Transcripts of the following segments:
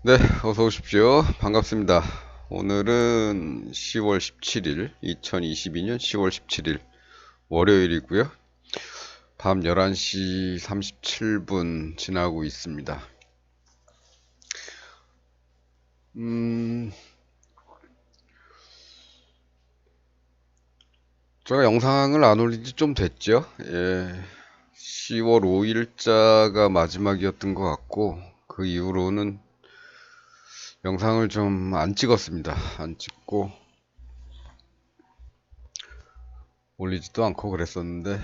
네, 어서 오십시오. 반갑습니다. 오늘은 10월 17일, 2022년 10월 17일 월요일이고요. 밤 11시 37분 지나고 있습니다. 음, 제가 영상을 안 올린 지 좀 됐죠. 예, 10월 5일자가 마지막이었던 것 같고, 그 이후로는 영상을 좀 안 찍었습니다. 안 찍고 올리지도 않고 그랬었는데,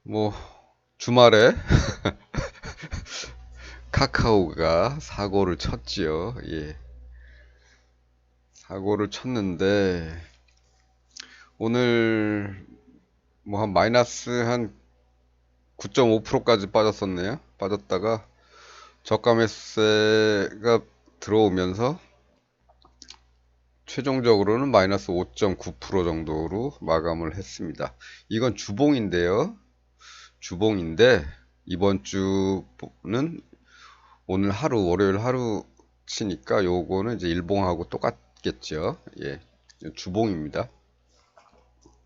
뭐, 주말에 카카오가 사고를 쳤지요. 예. 사고를 쳤는데, 오늘 뭐 한 마이너스 한 9.5%까지 빠졌었네요. 빠졌다가 저가 매수세가 들어오면서 최종적으로는 마이너스 5.9% 정도로 마감을 했습니다. 이건 주봉인데요. 주봉인데, 이번 주는 오늘 하루, 월요일 하루 치니까 요거는 이제 일봉하고 똑같겠죠. 예. 주봉입니다.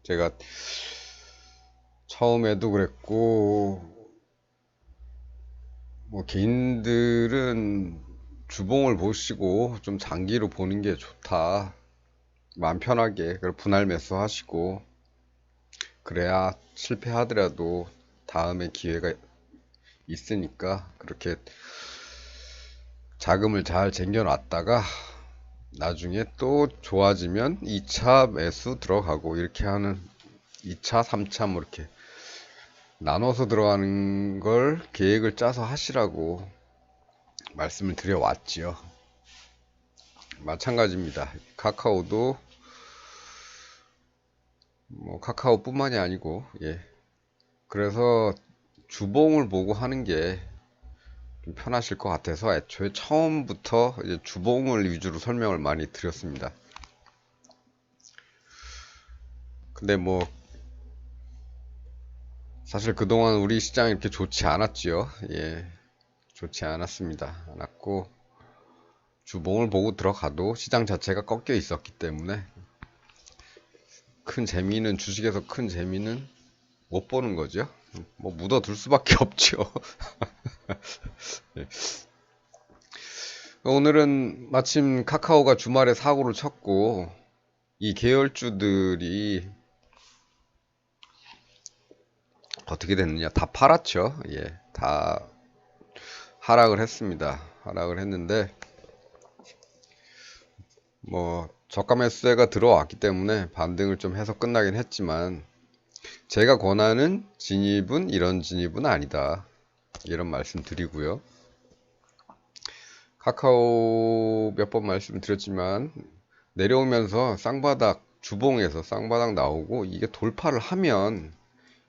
제가 처음에도 그랬고, 뭐 개인들은 주봉을 보시고 좀 장기로 보는 게 좋다. 마음 편하게 그걸 분할 매수 하시고 그래야 실패하더라도 다음에 기회가 있으니까 그렇게 자금을 잘 쟁여놨다가 나중에 또 좋아지면 2차 매수 들어가고 이렇게 하는 2차, 3차 뭐 이렇게 나눠서 들어가는 걸 계획을 짜서 하시라고 말씀을 드려왔지요. 마찬가지입니다. 카카오도 뭐 카카오뿐만이 아니고 예. 그래서 주봉을 보고 하는 게 좀 편하실 것 같아서 애초에 처음부터 이제 주봉을 위주로 설명을 많이 드렸습니다. 근데 뭐 사실 그동안 우리 시장이 이렇게 좋지 않았지요. 예. 좋지 않았습니다. 않았고 주봉을 보고 들어가도 시장 자체가 꺾여 있었기 때문에 큰 재미는 주식에서 큰 재미는 못 보는 거죠. 뭐 묻어둘 수밖에 없죠. 예. 오늘은 마침 카카오가 주말에 사고를 쳤고 이 계열주들이 어떻게 됐느냐 다 팔았죠. 예, 다 하락을 했습니다. 하락을 했는데 뭐 저가 매수세가 들어왔기 때문에 반등을 좀 해서 끝나긴 했지만 제가 권하는 진입은 이런 진입은 아니다. 이런 말씀 드리고요. 카카오 몇 번 말씀드렸지만 내려오면서 쌍바닥 주봉에서 쌍바닥 나오고 이게 돌파를 하면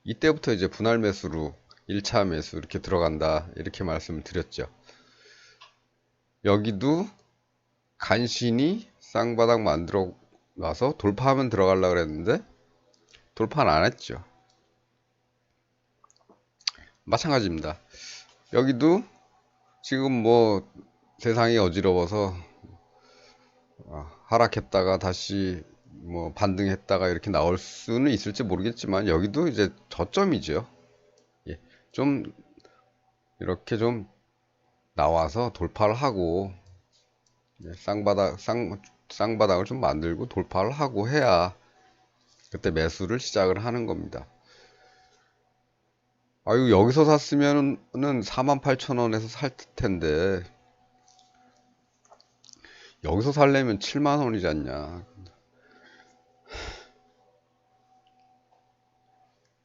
이때부터 이제 분할 매수로 1차 매수 이렇게 들어간다 이렇게 말씀을 드렸죠. 여기도 간신히 쌍바닥 만들어 놔서 돌파하면 들어가려고 그랬는데 돌파는 안 했죠. 마찬가지입니다. 여기도 지금 뭐 세상이 어지러워서 하락했다가 다시 뭐 반등했다가 이렇게 나올 수는 있을지 모르겠지만 여기도 이제 저점이죠. 예, 좀 이렇게 좀 나와서 돌파를 하고 쌍바닥을 좀 만들고 돌파를 하고 해야 그때 매수를 시작을 하는 겁니다. 아유, 여기서 샀으면은 48,000원에서 살 텐데, 여기서 살려면 7만 원이지 않냐.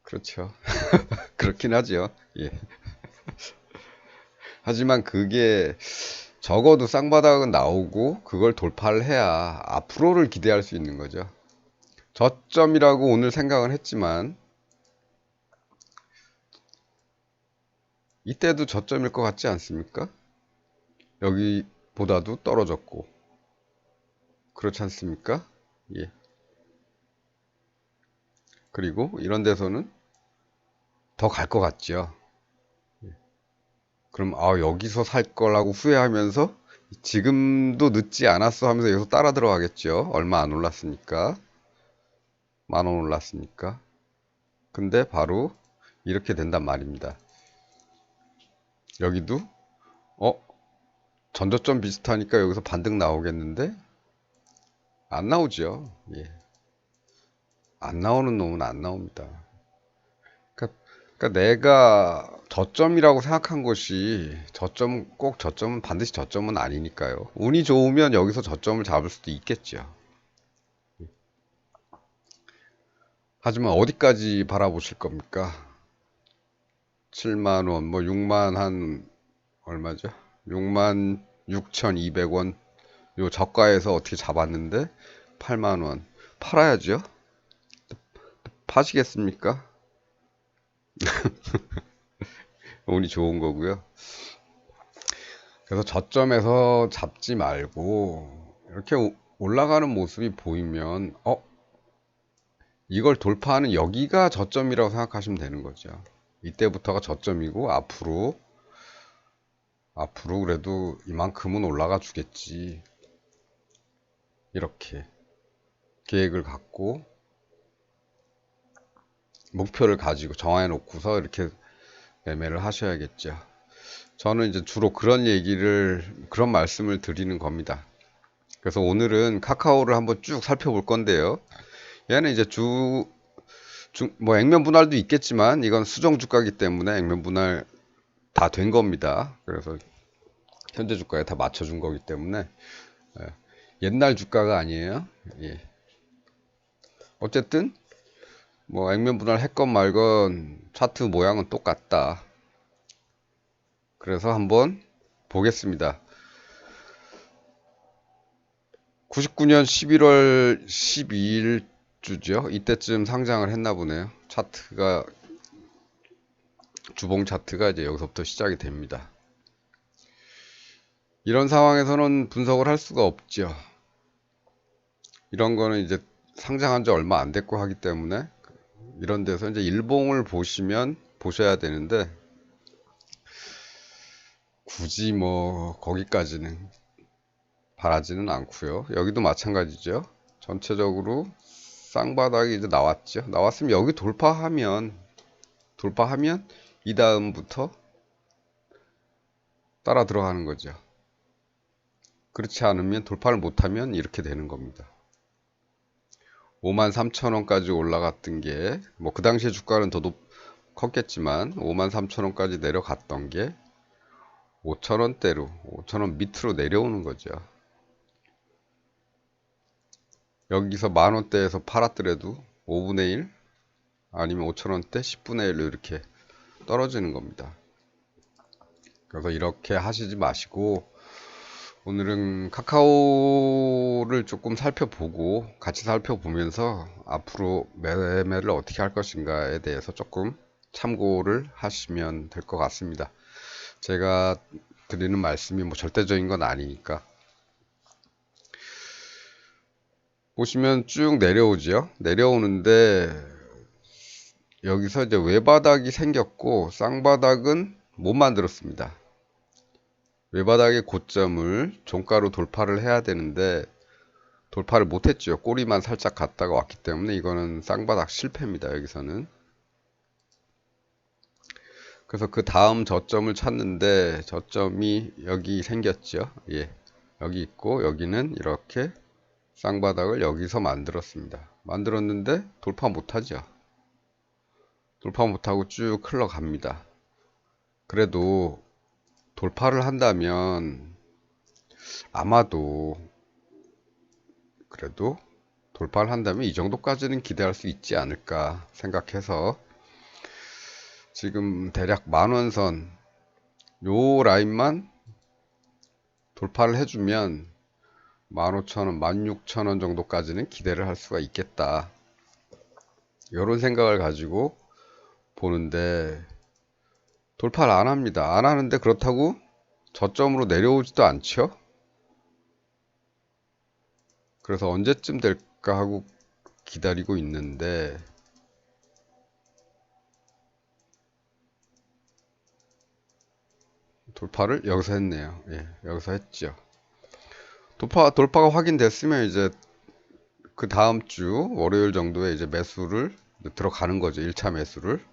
그렇죠. 그렇긴 하죠. 예. 하지만 그게 적어도 쌍바닥은 나오고 그걸 돌파를 해야 앞으로를 기대할 수 있는 거죠. 저점이라고 오늘 생각은 했지만 이때도 저점일 것 같지 않습니까? 여기보다도 떨어졌고 그렇지 않습니까? 예. 그리고 이런 데서는 더 갈 것 같죠. 그럼 여기서 살 거라고 후회하면서 지금도 늦지 않았어 하면서 여기서 따라 들어가겠죠. 얼마 안 올랐으니까. 10,000원 올랐으니까. 근데 바로 이렇게 된단 말입니다. 여기도 어? 전저점 비슷하니까 여기서 반등 나오겠는데? 안 나오죠. 예. 안 나오는 놈은 안 나옵니다. 그러니까, 그러니까 내가 저점이라고 생각한 것이 꼭 저점은 반드시 저점은 아니니까요. 운이 좋으면 여기서 저점을 잡을 수도 있겠죠. 하지만 어디까지 바라보실 겁니까? 7만 원, 뭐 6만 한 얼마죠? 6만 6,200원 요 저가에서 어떻게 잡았는데 8만 원 팔아야죠. 파시겠습니까? 운이 좋은 거고요. 그래서 저점에서 잡지 말고 이렇게 올라가는 모습이 보이면 이걸 돌파하는 여기가 저점이라고 생각하시면 되는 거죠. 이때부터가 저점이고 앞으로 그래도 이만큼은 올라가 주겠지. 이렇게 계획을 갖고 목표를 가지고 정해 놓고서 이렇게 매매를 하셔야겠죠. 저는 이제 주로 그런 말씀을 드리는 겁니다. 그래서 오늘은 카카오를 한번 쭉 살펴볼 건데요. 얘는 이제 뭐 액면 분할도 있겠지만 이건 수정 주가이기 때문에 액면 분할 다 된 겁니다. 그래서 현재 주가에 다 맞춰준 거기 때문에 예, 옛날 주가가 아니에요. 예. 어쨌든 뭐 액면 분할 했건 말건 차트 모양은 똑같다. 그래서 한번 보겠습니다. 99년 11월 12일 주죠. 이때쯤 상장을 했나 보네요. 주봉 차트가 이제 여기서부터 시작이 됩니다. 이런 상황에서는 분석을 할 수가 없죠. 이런 거는 이제 상장한 지 얼마 안 됐고 하기 때문에 이런 데서 이제 일봉을 보셔야 되는데 굳이 뭐 거기까지는 바라지는 않고요. 여기도 마찬가지죠. 전체적으로 쌍바닥이 이제 나왔죠. 나왔으면 여기 돌파하면 이 다음부터 따라 들어가는 거죠. 그렇지 않으면 돌파를 못하면 이렇게 되는 겁니다. 53,000원까지 올라갔던 게 뭐 그 당시에 주가는 더 컸겠지만 53,000원까지 내려갔던 게 5,000원대로 5,000원 밑으로 내려오는 거죠. 여기서 만원대에서 팔았더라도 5분의 1 아니면 5,000원대 10분의 1로 이렇게 떨어지는 겁니다. 그래서 이렇게 하시지 마시고 오늘은 카카오를 조금 같이 살펴보면서 앞으로 매매를 어떻게 할 것인가에 대해서 조금 참고를 하시면 될 것 같습니다. 제가 드리는 말씀이 뭐 절대적인 건 아니니까. 보시면 쭉 내려오죠. 내려오는데 여기서 이제 외바닥이 생겼고 쌍바닥은 못 만들었습니다. 외바닥의 고점을 종가로 돌파를 해야 되는데 돌파를 못했죠. 꼬리만 살짝 갔다가 왔기 때문에 이거는 쌍바닥 실패입니다. 여기서는. 그래서 그 다음 저점을 찾는데 저점이 여기 생겼죠. 예. 여기 있고 여기는 이렇게 쌍바닥을 여기서 만들었습니다. 만들었는데 돌파 못하죠. 돌파 못하고 쭉 흘러갑니다. 그래도 돌파를 한다면 아마도 그래도 돌파를 한다면 이 정도까지는 기대할 수 있지 않을까 생각해서 지금 대략 만원선 요 라인만 돌파를 해주면 15,000원, 16,000원 정도까지는 기대를 할 수가 있겠다. 이런 생각을 가지고 보는데 돌파를 안 합니다. 안 하는데 그렇다고 저점으로 내려오지도 않죠. 그래서 언제쯤 될까 하고 기다리고 있는데 돌파를 여기서 했네요. 예, 여기서 했죠. 돌파가 확인됐으면 이제 그 다음 주 월요일 정도에 이제 매수를 들어가는 거죠. 1차 매수를.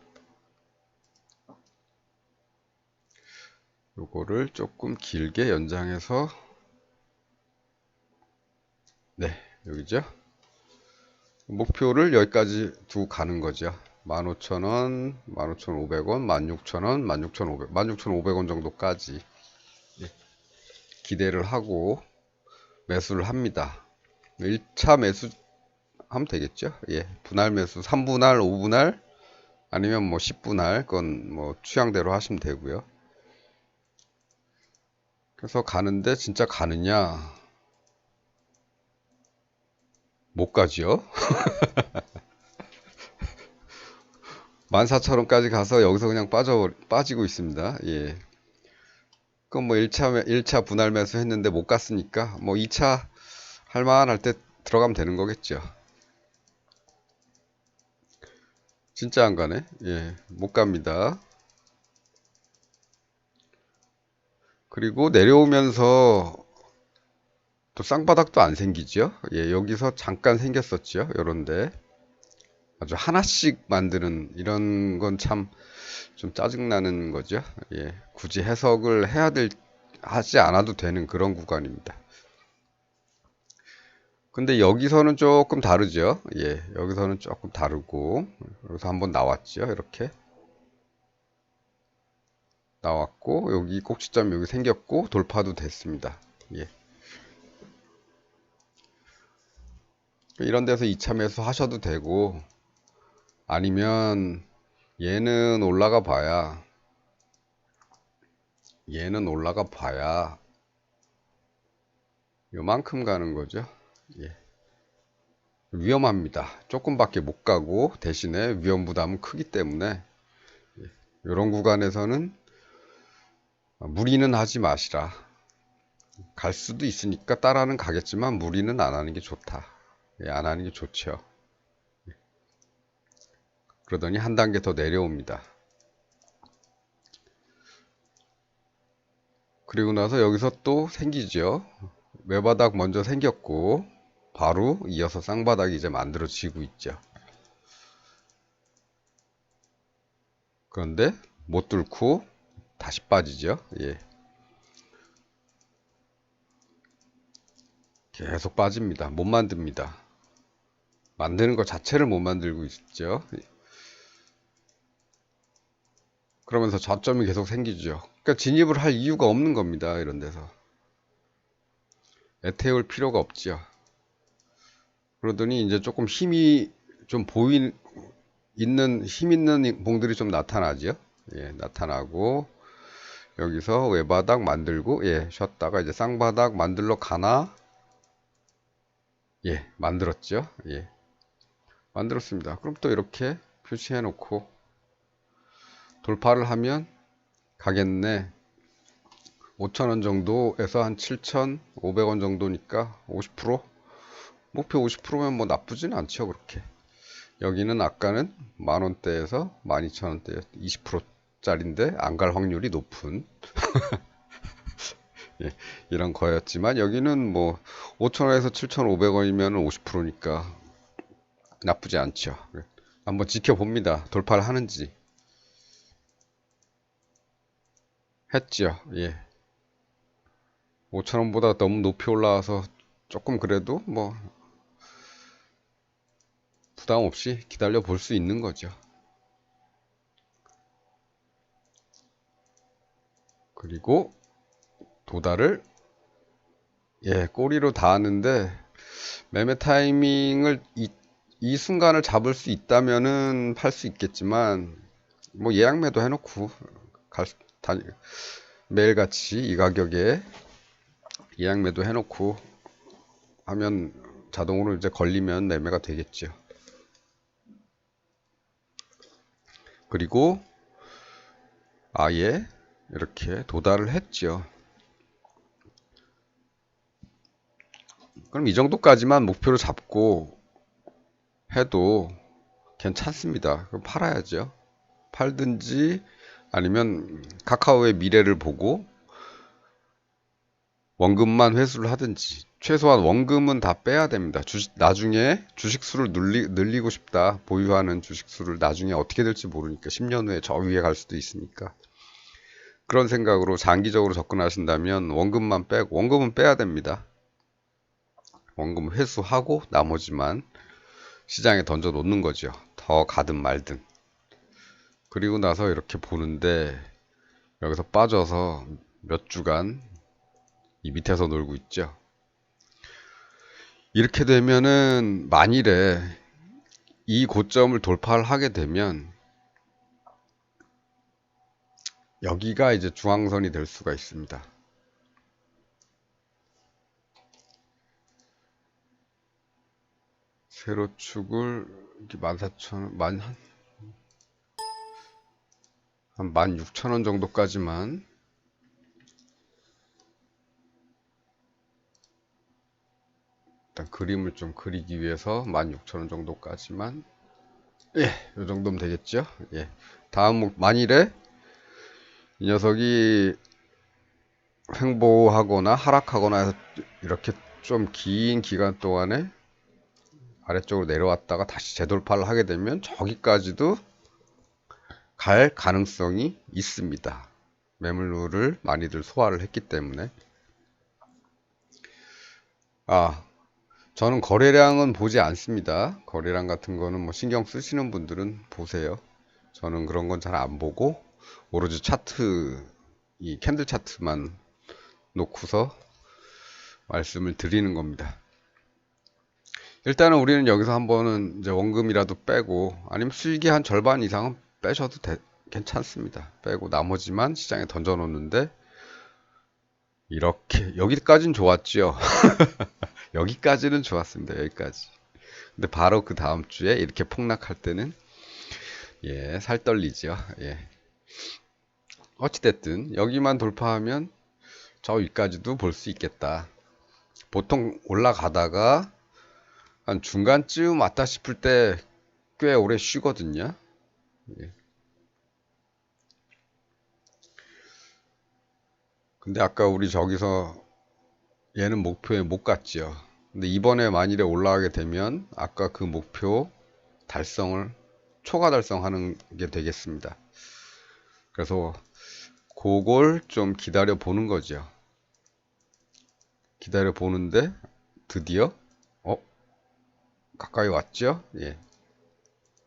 요거를 조금 길게 연장해서, 네, 여기죠. 목표를 여기까지 두고 가는 거죠. 15,000원, 15,500원, 16,000원, 16,500, 16,500원 정도까지 기대를 하고 매수를 합니다. 1차 매수 하면 되겠죠. 예. 분할 매수 3분할, 5분할 아니면 뭐 10분할, 그건 뭐 취향대로 하시면 되고요. 그래서 가는데 진짜 가느냐? 못 가지요. 14,000원까지 가서 여기서 그냥 빠지고 있습니다. 예. 그럼 뭐 1차 분할 매수 했는데 못 갔으니까 뭐 2차 할만할 때 들어가면 되는 거겠죠. 진짜 안 가네. 예. 못 갑니다. 그리고 내려오면서 또 쌍바닥도 안 생기죠. 예. 여기서 잠깐 생겼었죠. 요런데. 아주 하나씩 만드는 이런 건 참 좀 짜증나는 거죠. 예. 굳이 해석을 하지 않아도 되는 그런 구간입니다. 근데 여기서는 조금 다르죠. 예. 여기서는 조금 다르고, 여기서 한번 나왔죠. 이렇게. 나왔고, 여기 꼭지점 여기 생겼고, 돌파도 됐습니다. 예. 이런 데서 2차 매수 하셔도 되고, 아니면 얘는 올라가 봐야 요만큼 가는 거죠. 예. 위험합니다. 조금밖에 못 가고 대신에 위험 부담은 크기 때문에 이런 구간에서는 무리는 하지 마시라. 갈 수도 있으니까 따라는 가겠지만 무리는 안 하는 게 좋다. 예, 안 하는 게 좋죠. 그러더니 한 단계 더 내려옵니다. 그리고 나서 여기서 또 생기죠. 외바닥 먼저 생겼고 바로 이어서 쌍바닥이 이제 만들어지고 있죠. 그런데 못 뚫고 다시 빠지죠. 예. 계속 빠집니다. 못 만듭니다. 만드는 것 자체를 못 만들고 있죠. 그러면서 저점이 계속 생기죠. 그러니까 진입을 할 이유가 없는 겁니다. 이런 데서. 애태울 필요가 없죠. 그러더니 이제 조금 힘이 좀 힘 있는 봉들이 좀 나타나죠. 예, 나타나고 여기서 외바닥 만들고 예, 쉬었다가 이제 쌍바닥 만들러 가나? 예, 만들었죠. 예. 만들었습니다. 그럼 또 이렇게 표시해 놓고 돌파를 하면 가겠네. 5,000원 정도에서 한 7,500원 정도니까 50%? 목표 50%면 뭐 나쁘진 않죠, 그렇게. 여기는 아까는 만원대에서 12,000원대 20%짜리인데 안 갈 확률이 높은 예, 이런 거였지만 여기는 뭐 5,000원에서 7,500원이면 50%니까 나쁘지 않죠. 한번 지켜봅니다. 돌파를 하는지. 했죠. 예. 5,000원보다 너무 높이 올라와서 조금 그래도 뭐 부담 없이 기다려 볼 수 있는 거죠. 그리고 도달을 예, 꼬리로 닿았는데 매매 타이밍을 이 순간을 잡을 수 있다면은 팔 수 있겠지만 뭐 예약 매도 해놓고 갈, 다, 매일같이 이 가격에 예약 매도 해놓고 하면 자동으로 이제 걸리면 매매가 되겠죠. 그리고 아예 이렇게 도달을 했죠. 그럼 이 정도까지만 목표로 잡고 해도 괜찮습니다. 그럼 팔아야죠. 팔든지 아니면 카카오의 미래를 보고 원금만 회수를 하든지 최소한 원금은 다 빼야 됩니다. 나중에 주식수를 늘리고 싶다. 보유하는 주식수를 나중에 어떻게 될지 모르니까 10년 후에 저 위에 갈 수도 있으니까 그런 생각으로 장기적으로 접근하신다면 원금만 빼고 원금은 빼야 됩니다. 원금 회수하고 나머지만 시장에 던져 놓는 거죠. 더 가든 말든. 그리고 나서 이렇게 보는데 여기서 빠져서 몇 주간 이 밑에서 놀고 있죠. 이렇게 되면은 만일에 이 고점을 돌파를 하게 되면 여기가 이제 중앙선이 될 수가 있습니다. 세로축을 14,000원, 한 16,000원 정도까지만 일단 그림을 좀 그리기 위해서 16,000원 정도까지만 예, 이 정도면 되겠죠? 예. 다음 만일에 이 녀석이 횡보하거나 하락하거나 해서 이렇게 좀 긴 기간 동안에 아래쪽으로 내려왔다가 다시 재돌파를 하게 되면 저기까지도 갈 가능성이 있습니다. 매물을 많이들 소화를 했기 때문에. 저는 거래량은 보지 않습니다. 거래량 같은 거는 뭐 신경 쓰시는 분들은 보세요. 저는 그런 건 잘 안 보고 오로지 차트, 이 캔들 차트만 놓고서 말씀을 드리는 겁니다. 일단은 우리는 여기서 한번은 이제 원금이라도 빼고 아니면 수익이 한 절반 이상은 빼셔도 괜찮습니다. 빼고 나머지만 시장에 던져 놓는데 이렇게 여기까지는 좋았죠. 여기까지는 좋았습니다. 여기까지. 근데 바로 그 다음 주에 이렇게 폭락할 때는 예, 살 떨리죠. 예. 어찌됐든 여기만 돌파하면 저 위까지도 볼 수 있겠다. 보통 올라가다가 한 중간쯤 왔다 싶을 때 꽤 오래 쉬거든요. 예. 근데 아까 우리 저기서 얘는 목표에 못 갔죠. 근데 이번에 만일에 올라가게 되면 아까 그 목표 달성을 초과 달성하는 게 되겠습니다. 그래서 그걸 좀 기다려 보는 거죠. 기다려 보는데 드디어 어 가까이 왔죠? 예,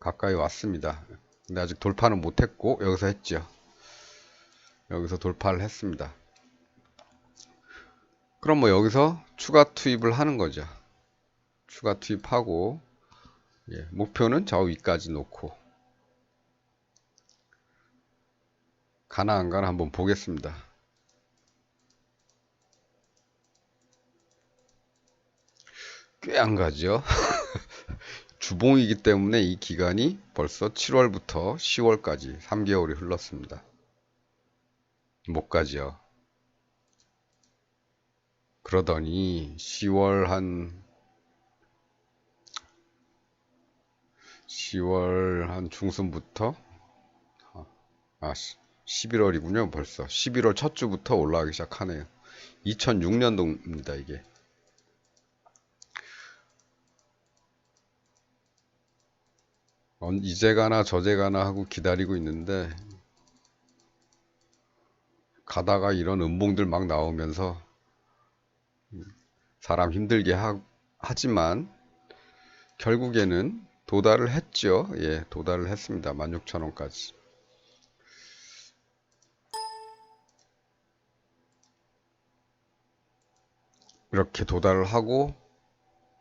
가까이 왔습니다. 근데 아직 돌파는 못했고 여기서 했죠. 여기서 돌파를 했습니다. 그럼 뭐 여기서 추가 투입을 하는 거죠. 추가 투입하고 예, 목표는 저 위까지 놓고 가나 안 가나 한번 보겠습니다. 꽤 안 가죠. 주봉이기 때문에 이 기간이 벌써 7월부터 10월까지 3개월이 흘렀습니다. 못 가죠. 그러더니 10월 한 중순부터 11월이군요. 벌써 11월 첫 주부터 올라가기 시작하네요. 2006년도입니다. 이게 이제 가나 저제 가나 하고 기다리고 있는데 가다가 이런 음봉들 막 나오면서 사람 힘들게 하지만 결국에는 도달을 했죠. 예, 도달을 했습니다. 16,000원까지. 이렇게 도달을 하고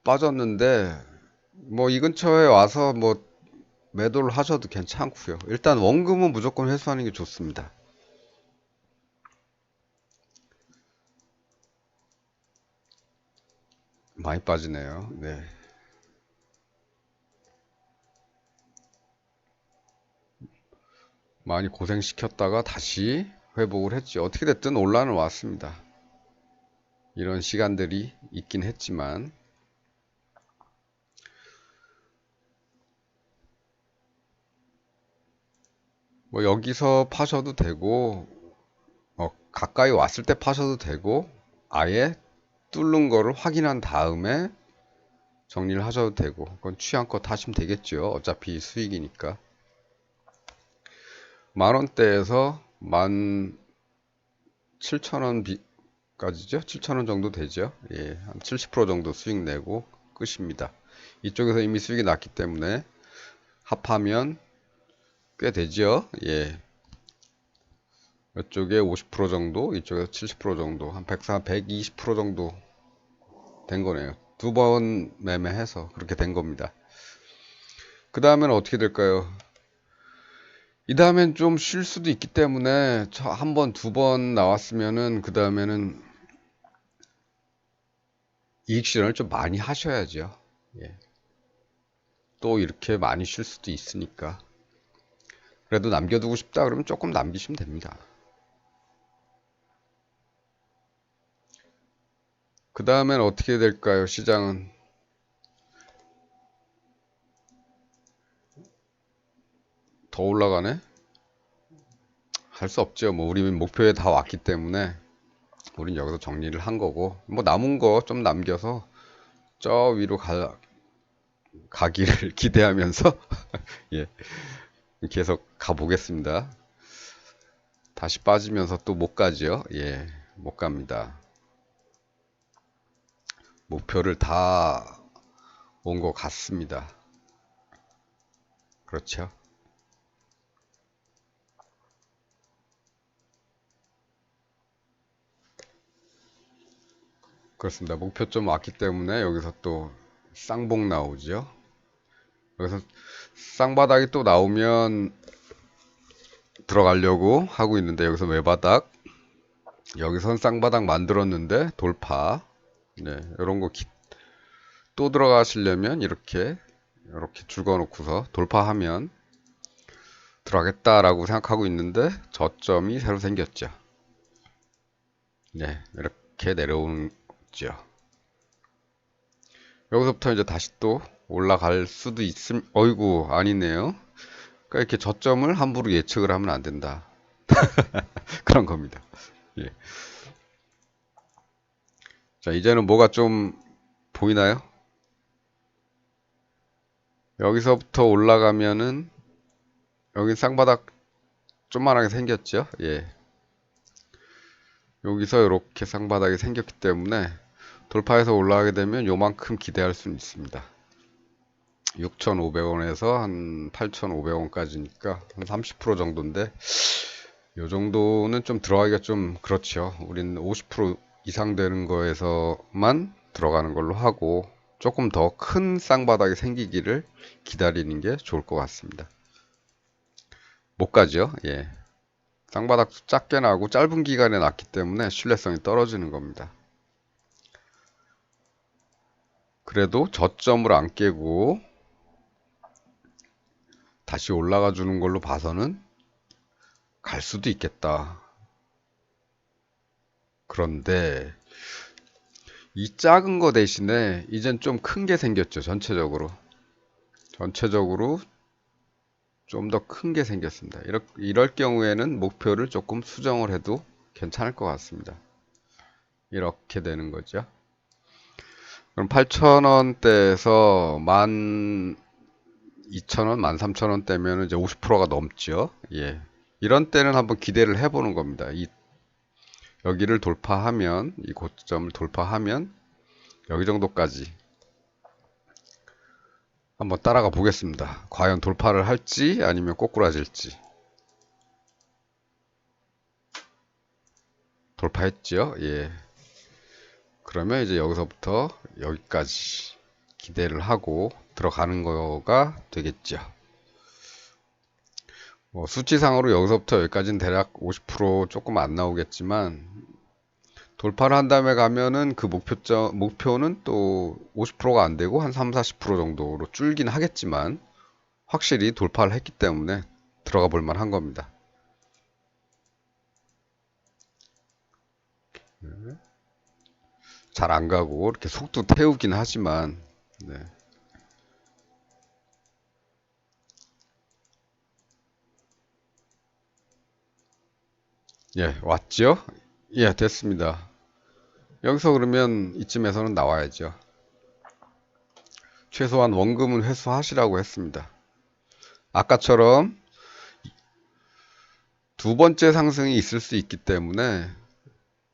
빠졌는데 뭐 이 근처에 와서 뭐 매도를 하셔도 괜찮고요. 일단 원금은 무조건 회수하는 게 좋습니다. 많이 빠지네요. 네. 많이 고생시켰다가 다시 회복을 했지. 어떻게 됐든 올라는 왔습니다. 이런 시간들이 있긴 했지만 뭐 여기서 파셔도 되고 가까이 왔을 때 파셔도 되고 아예 뚫는 거를 확인한 다음에 정리를 하셔도 되고, 그건 취향껏 하시면 되겠죠. 어차피 수익이니까. 10,000원대에서 17,000원까지죠? 7,000원 정도 되죠? 예, 한 70% 정도 수익 내고 끝입니다. 이쪽에서 이미 수익이 났기 때문에 합하면 꽤 되죠? 예. 이쪽에 50% 정도, 이쪽에서 70% 정도, 한 120% 정도 된 거네요. 두 번 매매해서 그렇게 된 겁니다. 그 다음에는 어떻게 될까요? 이 다음엔 좀 쉴 수도 있기 때문에 한 번, 두 번 나왔으면은 그 다음에는 이익 실현을 좀 많이 하셔야죠. 예. 또 이렇게 많이 쉴 수도 있으니까. 그래도 남겨두고 싶다 그러면 조금 남기시면 됩니다. 그 다음엔 어떻게 될까요? 시장은 더 올라가네? 할 수 없죠. 뭐 우리 목표에 다 왔기 때문에 우린 여기서 정리를 한 거고, 뭐 남은 거 좀 남겨서 저 위로 가기를 기대하면서 예, 계속 가보겠습니다. 다시 빠지면서 또 못 가죠. 예, 못 갑니다. 목표를 다 온 것 같습니다. 그렇죠. 그렇습니다. 목표점 왔기 때문에 여기서 또 쌍봉 나오죠. 여기서 쌍바닥이 또 나오면 들어가려고 하고 있는데 여기서 외바닥, 여기선 쌍바닥 만들었는데 돌파. 네, 이런 거 또 들어가시려면 이렇게 줄거 놓고서 돌파하면 들어가겠다라고 생각하고 있는데 저점이 새로 생겼죠. 네, 이렇게 내려오죠. 여기서부터 이제 다시 또 올라갈 수도 어이구, 아니네요. 그러니까 이렇게 저점을 함부로 예측을 하면 안 된다. 그런 겁니다. 예. 자, 이제는 뭐가 좀 보이나요? 여기서부터 올라가면은 여기 쌍바닥 좀만하게 생겼죠? 예. 여기서 이렇게 쌍바닥이 생겼기 때문에 돌파해서 올라가게 되면 요만큼 기대할 수는 있습니다. 6,500원에서 한 8,500원까지니까 한 30% 정도인데 요 정도는 좀 들어가기가 좀 그렇죠. 우린 50% 이상 되는 거에서만 들어가는 걸로 하고 조금 더 큰 쌍바닥이 생기기를 기다리는 게 좋을 것 같습니다. 못 가죠. 예. 쌍바닥 작게 나고 짧은 기간에 났기 때문에 신뢰성이 떨어지는 겁니다. 그래도 저점을 안 깨고 다시 올라가 주는 걸로 봐서는 갈 수도 있겠다. 그런데 이 작은 거 대신에 이젠 좀 큰 게 생겼죠. 전체적으로 좀 더 큰 게 생겼습니다. 이럴 경우에는 목표를 조금 수정을 해도 괜찮을 것 같습니다. 이렇게 되는 거죠. 그럼 8,000원대에서 12,000원, 13,000원대면 이제 50%가 넘죠. 예. 이런 때는 한번 기대를 해보는 겁니다. 여기를 돌파하면, 이 고점을 돌파하면 여기 정도까지 한번 따라가 보겠습니다. 과연 돌파를 할지 아니면 꼬꾸라질지. 돌파했죠? 예. 그러면 이제 여기서부터 여기까지 기대를 하고 들어가는 거가 되겠죠. 뭐 수치상으로 여기서부터 여기까지는 대략 50% 조금 안 나오겠지만 돌파를 한 다음에 가면은 그 목표는 또 50%가 안 되고 한 3, 40% 정도로 줄긴 하겠지만 확실히 돌파를 했기 때문에 들어가 볼 만한 겁니다. 잘 안 가고 이렇게 속도 태우긴 하지만 네. 예, 왔죠? 예, 됐습니다. 여기서 그러면 이쯤에서는 나와야죠. 최소한 원금은 회수하시라고 했습니다. 아까처럼 두 번째 상승이 있을 수 있기 때문에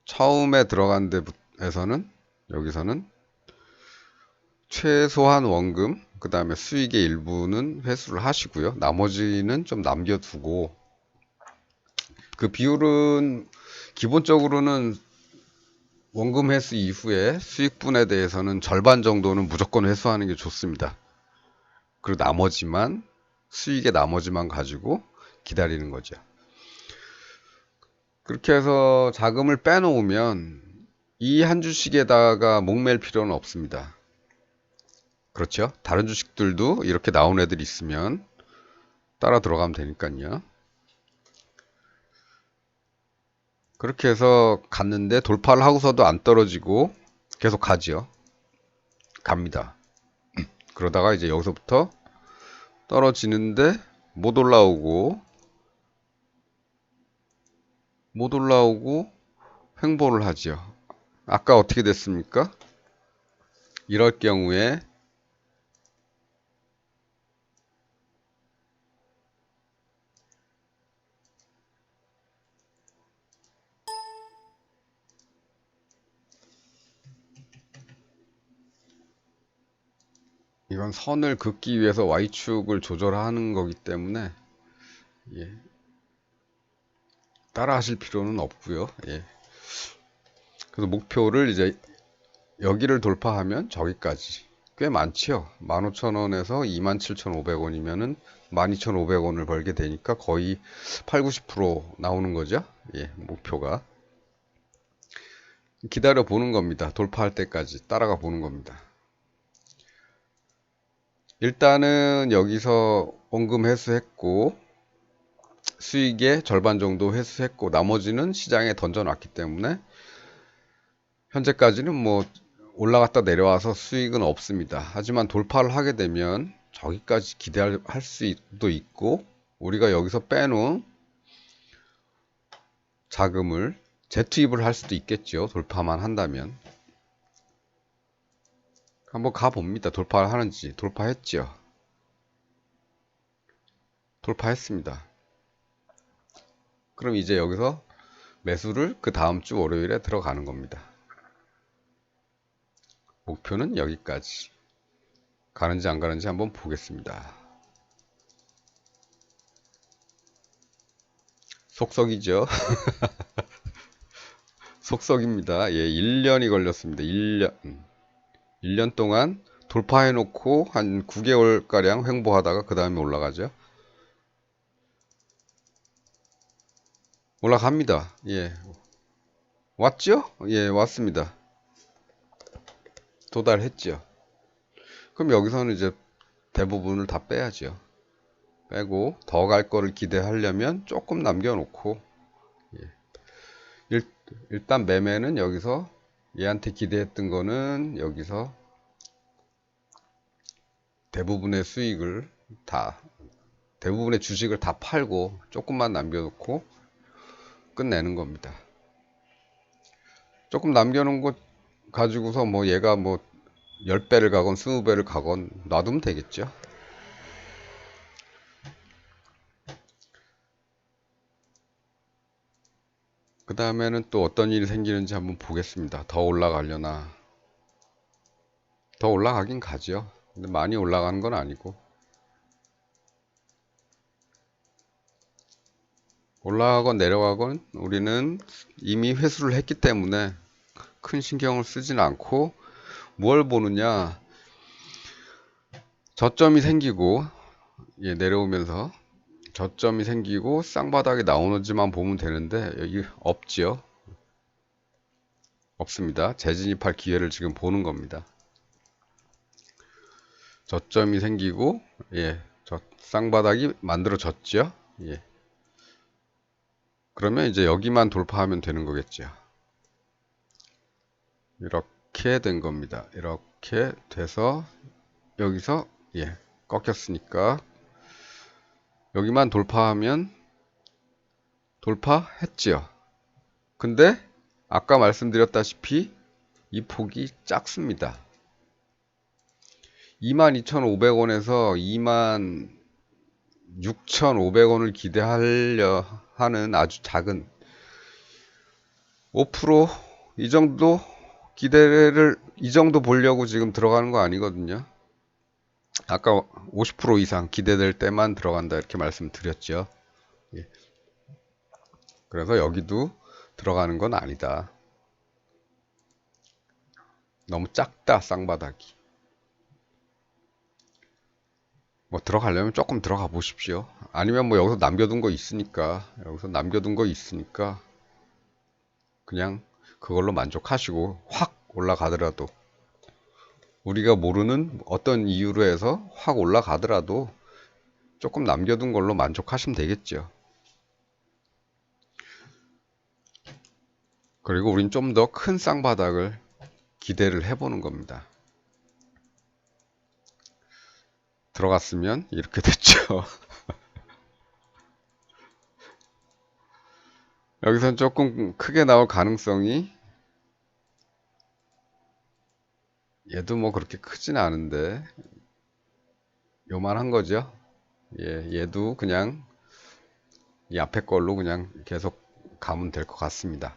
처음에 들어간 데에서는 여기서는 최소한 원금, 그 다음에 수익의 일부는 회수를 하시고요. 나머지는 좀 남겨두고, 그 비율은 기본적으로는 원금 회수 이후에 수익분에 대해서는 절반 정도는 무조건 회수하는 게 좋습니다. 그리고 나머지만, 수익의 나머지만 가지고 기다리는 거죠. 그렇게 해서 자금을 빼놓으면 이 한 주식에다가 목맬 필요는 없습니다. 그렇죠? 다른 주식들도 이렇게 나온 애들이 있으면 따라 들어가면 되니까요. 그렇게 해서 갔는데 돌파를 하고서도 안 떨어지고 계속 가지요. 갑니다. 그러다가 이제 여기서부터 떨어지는데 못 올라오고 횡보를 하지요. 아까 어떻게 됐습니까? 이럴 경우에 이건 선을 긋기 위해서 Y축을 조절하는 거기 때문에 예, 따라 하실 필요는 없고요. 예. 그래서 목표를 이제 여기를 돌파하면 저기까지 꽤 많지요. 15,000원에서 27,500원이면은 12,500원을 벌게 되니까 거의 8, 90% 나오는 거죠. 예, 목표가. 기다려 보는 겁니다. 돌파할 때까지 따라가 보는 겁니다. 일단은 여기서 원금 회수했고 수익의 절반 정도 회수했고 나머지는 시장에 던져놨기 때문에 현재까지는 뭐 올라갔다 내려와서 수익은 없습니다. 하지만 돌파를 하게 되면 저기까지 기대할 수도 있고 우리가 여기서 빼놓은 자금을 재투입을 할 수도 있겠죠. 돌파만 한다면. 한번 가봅니다. 돌파를 하는지. 돌파했죠. 돌파했습니다. 그럼 이제 여기서 매수를 그 다음 주 월요일에 들어가는 겁니다. 목표는 여기까지. 가는지 안 가는지 한번 보겠습니다. 속썩이죠. 속썩입니다. 예, 1년이 걸렸습니다. 1년. 1년 동안 돌파해놓고 한 9개월가량 횡보하다가 그 다음에 올라가죠. 올라갑니다. 예. 왔죠? 예, 왔습니다. 도달했죠. 그럼 여기서는 이제 대부분을 다 빼야죠. 빼고 더 갈 거를 기대하려면 조금 남겨놓고 예. 일단 매매는 여기서 얘한테 기대했던 거는 여기서 대부분의 수익을 다 대부분의 주식을 다 팔고 조금만 남겨놓고 끝내는 겁니다. 조금 남겨놓은 거 가지고서 뭐 얘가 뭐 10배를 가건 20배를 가건 놔두면 되겠죠. 그 다음에는 또 어떤 일이 생기는지 한번 보겠습니다. 더 올라가려나. 더 올라가긴 가죠. 근데 많이 올라가는 건 아니고. 올라가건 내려가건 우리는 이미 회수를 했기 때문에 큰 신경을 쓰진 않고 뭘 보느냐. 저점이 생기고 예, 내려오면서 저점이 생기고 쌍바닥이 나오는지만 보면 되는데 여기 없지요. 없습니다. 재진입할 기회를 지금 보는 겁니다. 저점이 생기고 예, 저 쌍바닥이 만들어졌죠. 예. 그러면 이제 여기만 돌파하면 되는 거겠죠. 이렇게 된 겁니다. 이렇게 돼서 여기서 예, 꺾였으니까 여기만 돌파하면 돌파했지요. 근데 아까 말씀드렸다시피 이 폭이 작습니다. 22,500원에서 26,500원을 기대하려 하는 아주 작은 5%이 정도 기대를 이 정도 보려고 지금 들어가는 거 아니거든요. 아까 50% 이상 기대될 때만 들어간다 이렇게 말씀드렸죠. 예. 그래서 여기도 들어가는 건 아니다. 너무 작다 쌍바닥이. 뭐 들어가려면 조금 들어가 보십시오. 아니면 뭐 여기서 남겨둔 거 있으니까 그냥 그걸로 만족하시고 확 올라가더라도 우리가 모르는 어떤 이유로 해서 확 올라가더라도 조금 남겨둔 걸로 만족하시면 되겠죠. 그리고 우린 좀 더 큰 쌍바닥을 기대를 해보는 겁니다. 들어갔으면 이렇게 됐죠. 여기선 조금 크게 나올 가능성이 얘도 뭐 그렇게 크진 않은데 요만한 거죠. 예, 얘도 그냥 이 앞에 걸로 그냥 계속 가면 될 것 같습니다.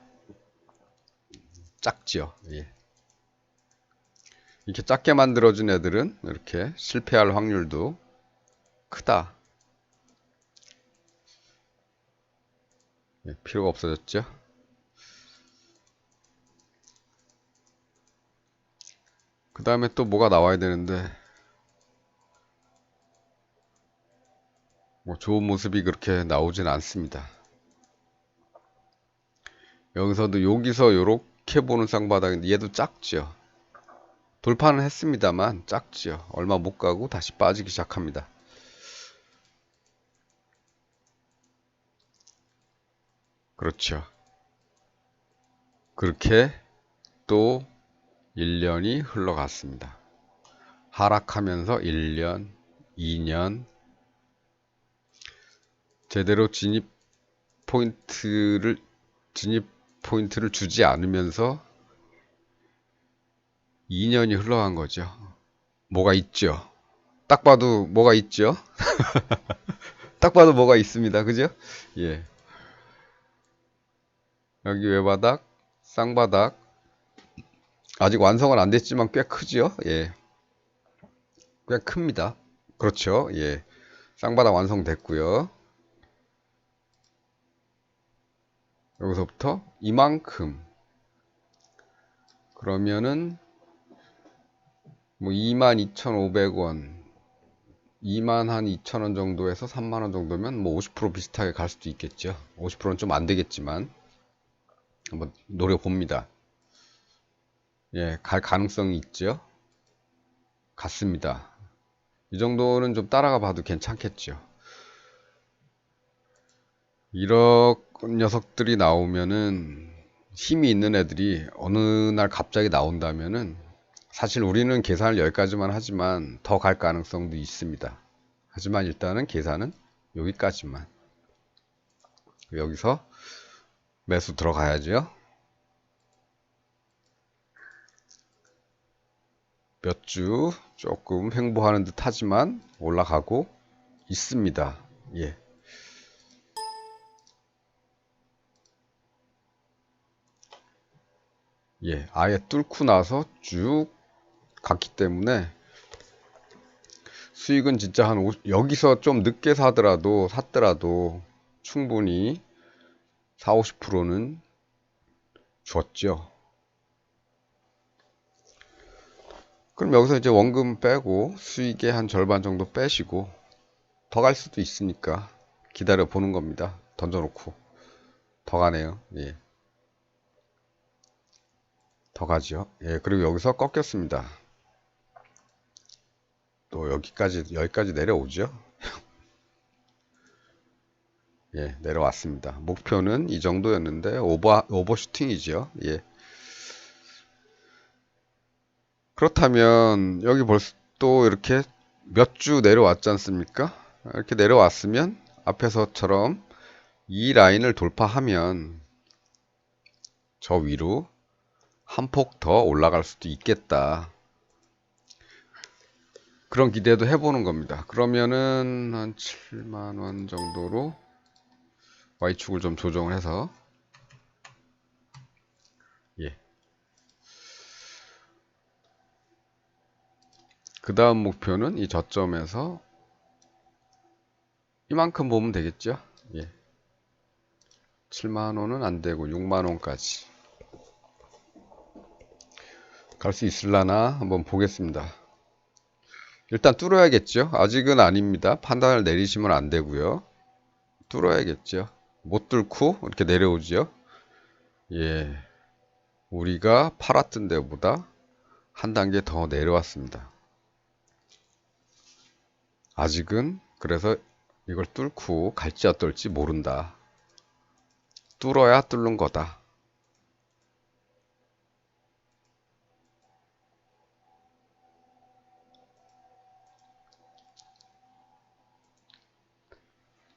작지요. 예. 이렇게 작게 만들어준 애들은 이렇게 실패할 확률도 크다. 예, 필요가 없어졌죠. 그 다음에 또 뭐가 나와야 되는데 뭐 좋은 모습이 그렇게 나오진 않습니다. 여기서 요렇게 보는 쌍바닥인데 얘도 작죠. 돌파는 했습니다만 작지요. 얼마 못 가고 다시 빠지기 시작합니다. 그렇죠. 그렇게 또 1년이 흘러갔습니다. 하락하면서 1년, 2년 제대로 진입 포인트를 주지 않으면서 2년이 흘러간 거죠. 뭐가 있죠? 딱 봐도 뭐가 있죠? 딱 봐도 뭐가 있습니다. 그죠? 예. 여기 외바닥, 쌍바닥. 아직 완성은 안 됐지만 꽤 크죠? 예. 꽤 큽니다. 그렇죠? 예. 쌍바닥 완성됐고요. 여기서부터 이만큼. 그러면은 뭐 22,500원, 22,000원 정도에서 3만원 정도면 뭐 50% 비슷하게 갈 수도 있겠죠. 50%는 좀 안 되겠지만 한번 노려봅니다. 예, 갈 가능성이 있죠. 같습니다. 이 정도는 좀 따라가 봐도 괜찮겠죠. 이런 녀석들이 나오면은 힘이 있는 애들이 어느 날 갑자기 나온다면은 사실 우리는 계산을 여기까지만 하지만 더 갈 가능성도 있습니다. 하지만 일단은 계산은 여기까지만. 여기서 매수 들어가야죠. 몇 주 조금 횡보하는 듯 하지만 올라가고 있습니다. 예. 예, 아예 뚫고 나서 쭉 갔기 때문에 수익은 진짜 여기서 좀 늦게 샀더라도 충분히 4, 50%는 줬죠. 그럼 여기서 이제 원금 빼고 수익의 한 절반 정도 빼시고 더 갈 수도 있으니까 기다려 보는 겁니다. 던져놓고 더 가네요. 예, 더 가죠. 예, 그리고 여기서 꺾였습니다. 또 여기까지 내려오죠. 예, 내려왔습니다. 목표는 이 정도였는데 오버슈팅이죠. 예. 그렇다면 여기 벌써 또 이렇게 몇 주 내려왔지 않습니까? 이렇게 내려왔으면 앞에서처럼 이 라인을 돌파하면 저 위로 한 폭 더 올라갈 수도 있겠다. 그런 기대도 해보는 겁니다. 그러면은 한 7만원 정도로 Y축을 좀 조정을 해서, 예. 그 다음 목표는 이 저점에서 이만큼 보면 되겠죠? 예. 7만원은 안 되고 6만원까지 갈 수 있을라나 한번 보겠습니다. 일단 뚫어야겠죠? 아직은 아닙니다. 판단을 내리시면 안 되고요. 뚫어야겠죠. 못 뚫고 이렇게 내려오죠. 예. 우리가 팔았던 데보다 한 단계 더 내려왔습니다. 아직은 그래서 이걸 뚫고 갈지 어떨지 모른다. 뚫어야 뚫는 거다.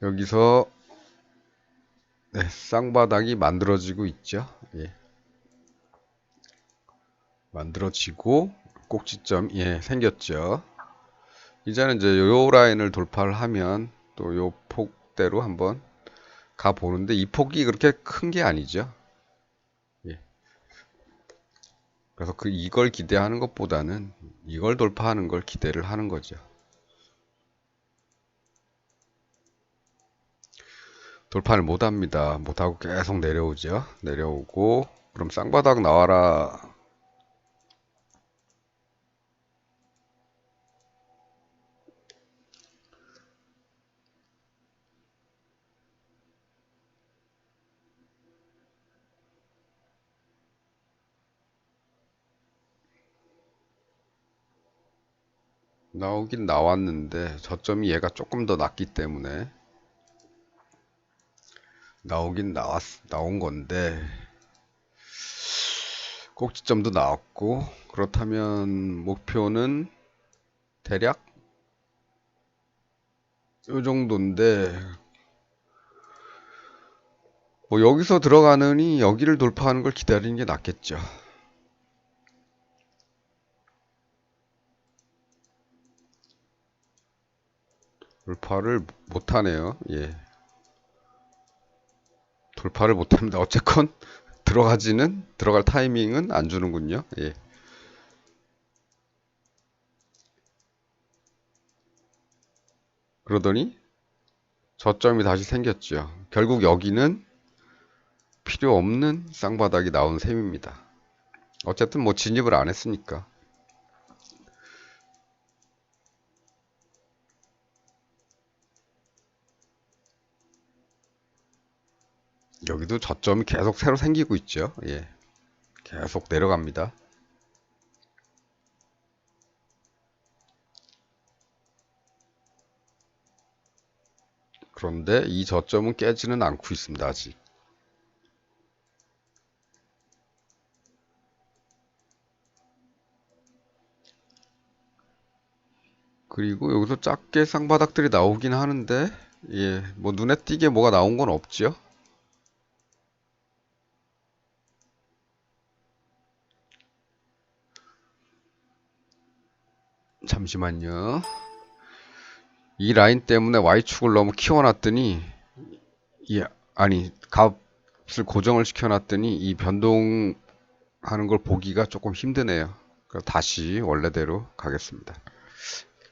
여기서 네, 쌍바닥이 만들어지고 있죠. 예. 만들어지고 꼭지점 예, 생겼죠. 이제는 이제 요 라인을 돌파를 하면 또 요 폭대로 한번 가 보는데 이 폭이 그렇게 큰 게 아니죠. 예. 그래서 이걸 기대하는 것보다는 이걸 돌파하는 걸 기대를 하는 거죠. 돌파를 못 합니다. 못하고 계속 내려오죠. 내려오고 그럼 쌍바닥 나와라. 나오긴 나왔는데 저점이 얘가 조금 더 낮기 때문에 나오긴 나온 건데 꼭지점도 나왔고 그렇다면 목표는 대략 요 정도인데 뭐 여기서 들어가느니 여기를 돌파하는 걸 기다리는 게 낫겠죠. 돌파를 못하네요. 예. 돌파를 못합니다. 어쨌건 들어갈 타이밍은 안 주는군요. 예. 그러더니 저점이 다시 생겼죠. 결국 여기는 필요 없는 쌍바닥이 나온 셈입니다. 어쨌든 뭐 진입을 안 했으니까. 여기도 저점이 계속 새로 생기고 있죠. 예. 계속 내려갑니다. 그런데 이 저점은 깨지는 않고 있습니다. 아직. 그리고 여기서 작게 쌍바닥들이 나오긴 하는데 예, 뭐 눈에 띄게 뭐가 나온 건 없죠. 잠시만요. 이 라인 때문에 Y축을 너무 키워놨더니 예, 아니 값을 고정을 시켜놨더니 이 변동하는 걸 보기가 조금 힘드네요. 그래서 다시 원래대로 가겠습니다.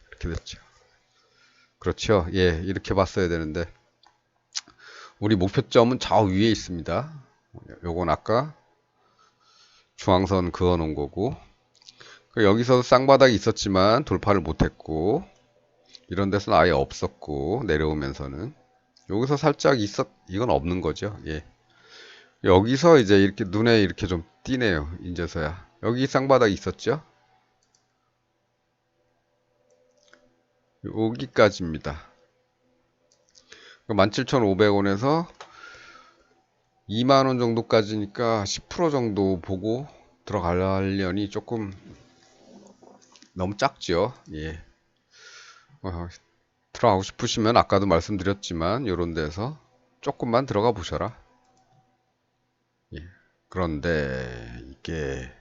이렇게 됐죠. 그렇죠. 예, 이렇게 봤어야 되는데 우리 목표점은 저 위에 있습니다. 요건 아까 중앙선 그어 놓은 거고 여기서 쌍바닥이 있었지만 돌파를 못했고 이런 데서는 아예 없었고 내려오면서는 여기서 살짝 이건 없는 거죠. 예. 여기서 이제 이렇게 눈에 이렇게 좀 띄네요. 이제서야 여기 쌍바닥이 있었죠. 여기까지입니다. 17,500원에서 2만원 정도까지니까 10% 정도 보고 들어가려니 조금 너무 작죠. 예. 들어가고 싶으시면 아까도 말씀드렸지만 요런 데서 조금만 들어가 보셔라. 예. 그런데 짧게.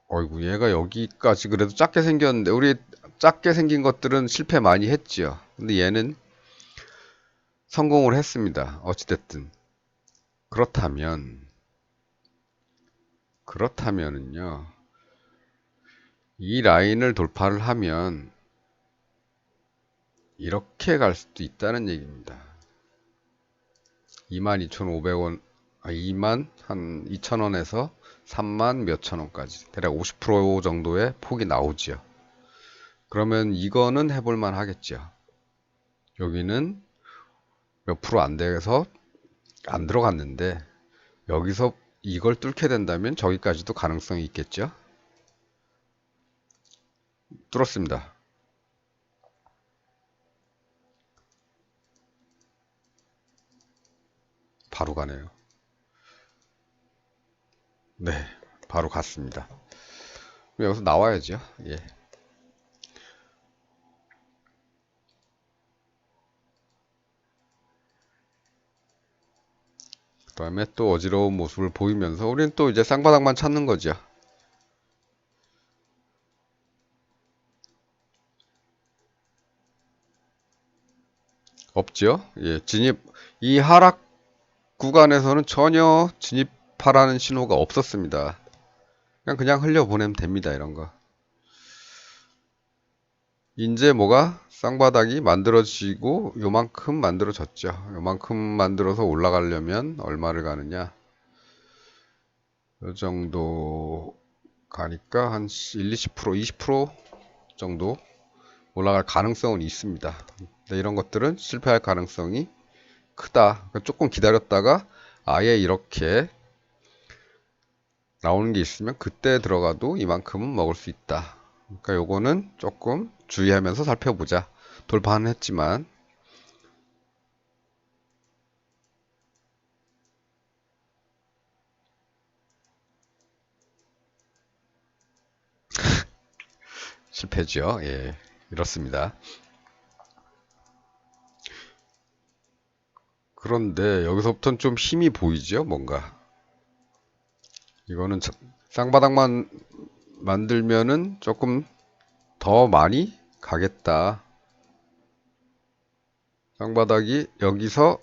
어이구, 얘가 여기까지 그래도 작게 생겼는데, 우리 작게 생긴 것들은 실패 많이 했지요. 근데 얘는 성공을 했습니다. 어찌됐든. 그렇다면은요, 이 라인을 돌파를 하면 이렇게 갈 수도 있다는 얘기입니다. 22,500원, 2만 한 2,000원에서 3만 몇천 원까지 대략 50% 정도의 폭이 나오지요. 그러면 이거는 해볼만 하겠죠. 여기는 몇 프로 안 돼서 안 들어갔는데 여기서 이걸 뚫게 된다면 저기까지도 가능성이 있겠죠. 뚫었습니다. 바로 가네요. 네, 바로 갔습니다. 여기서 나와야죠. 예. 그 다음에 또 어지러운 모습을 보이면서 우리는 또 이제 쌍바닥만 찾는 거죠. 없죠. 예, 이 하락 구간에서는 전혀 진입하라는 신호가 없었습니다. 그냥 흘려보내면 됩니다. 이런 거. 이제 뭐가 쌍바닥이 만들어지고 요만큼 만들어졌죠. 요만큼 만들어서 올라가려면 얼마를 가느냐. 요 정도 가니까 한 1, 20%, 20% 정도 올라갈 가능성은 있습니다. 근데 이런 것들은 실패할 가능성이 크다. 조금 기다렸다가 아예 이렇게 나오는 게 있으면 그때 들어가도 이만큼은 먹을 수 있다. 그러니까 요거는 조금 주의하면서 살펴보자. 돌파는 했지만 실패죠. 예, 이렇습니다. 그런데 여기서부터는 좀 힘이 보이죠, 뭔가. 이거는 쌍바닥만 만들면은 조금 더 많이 가겠다. 쌍바닥이 여기서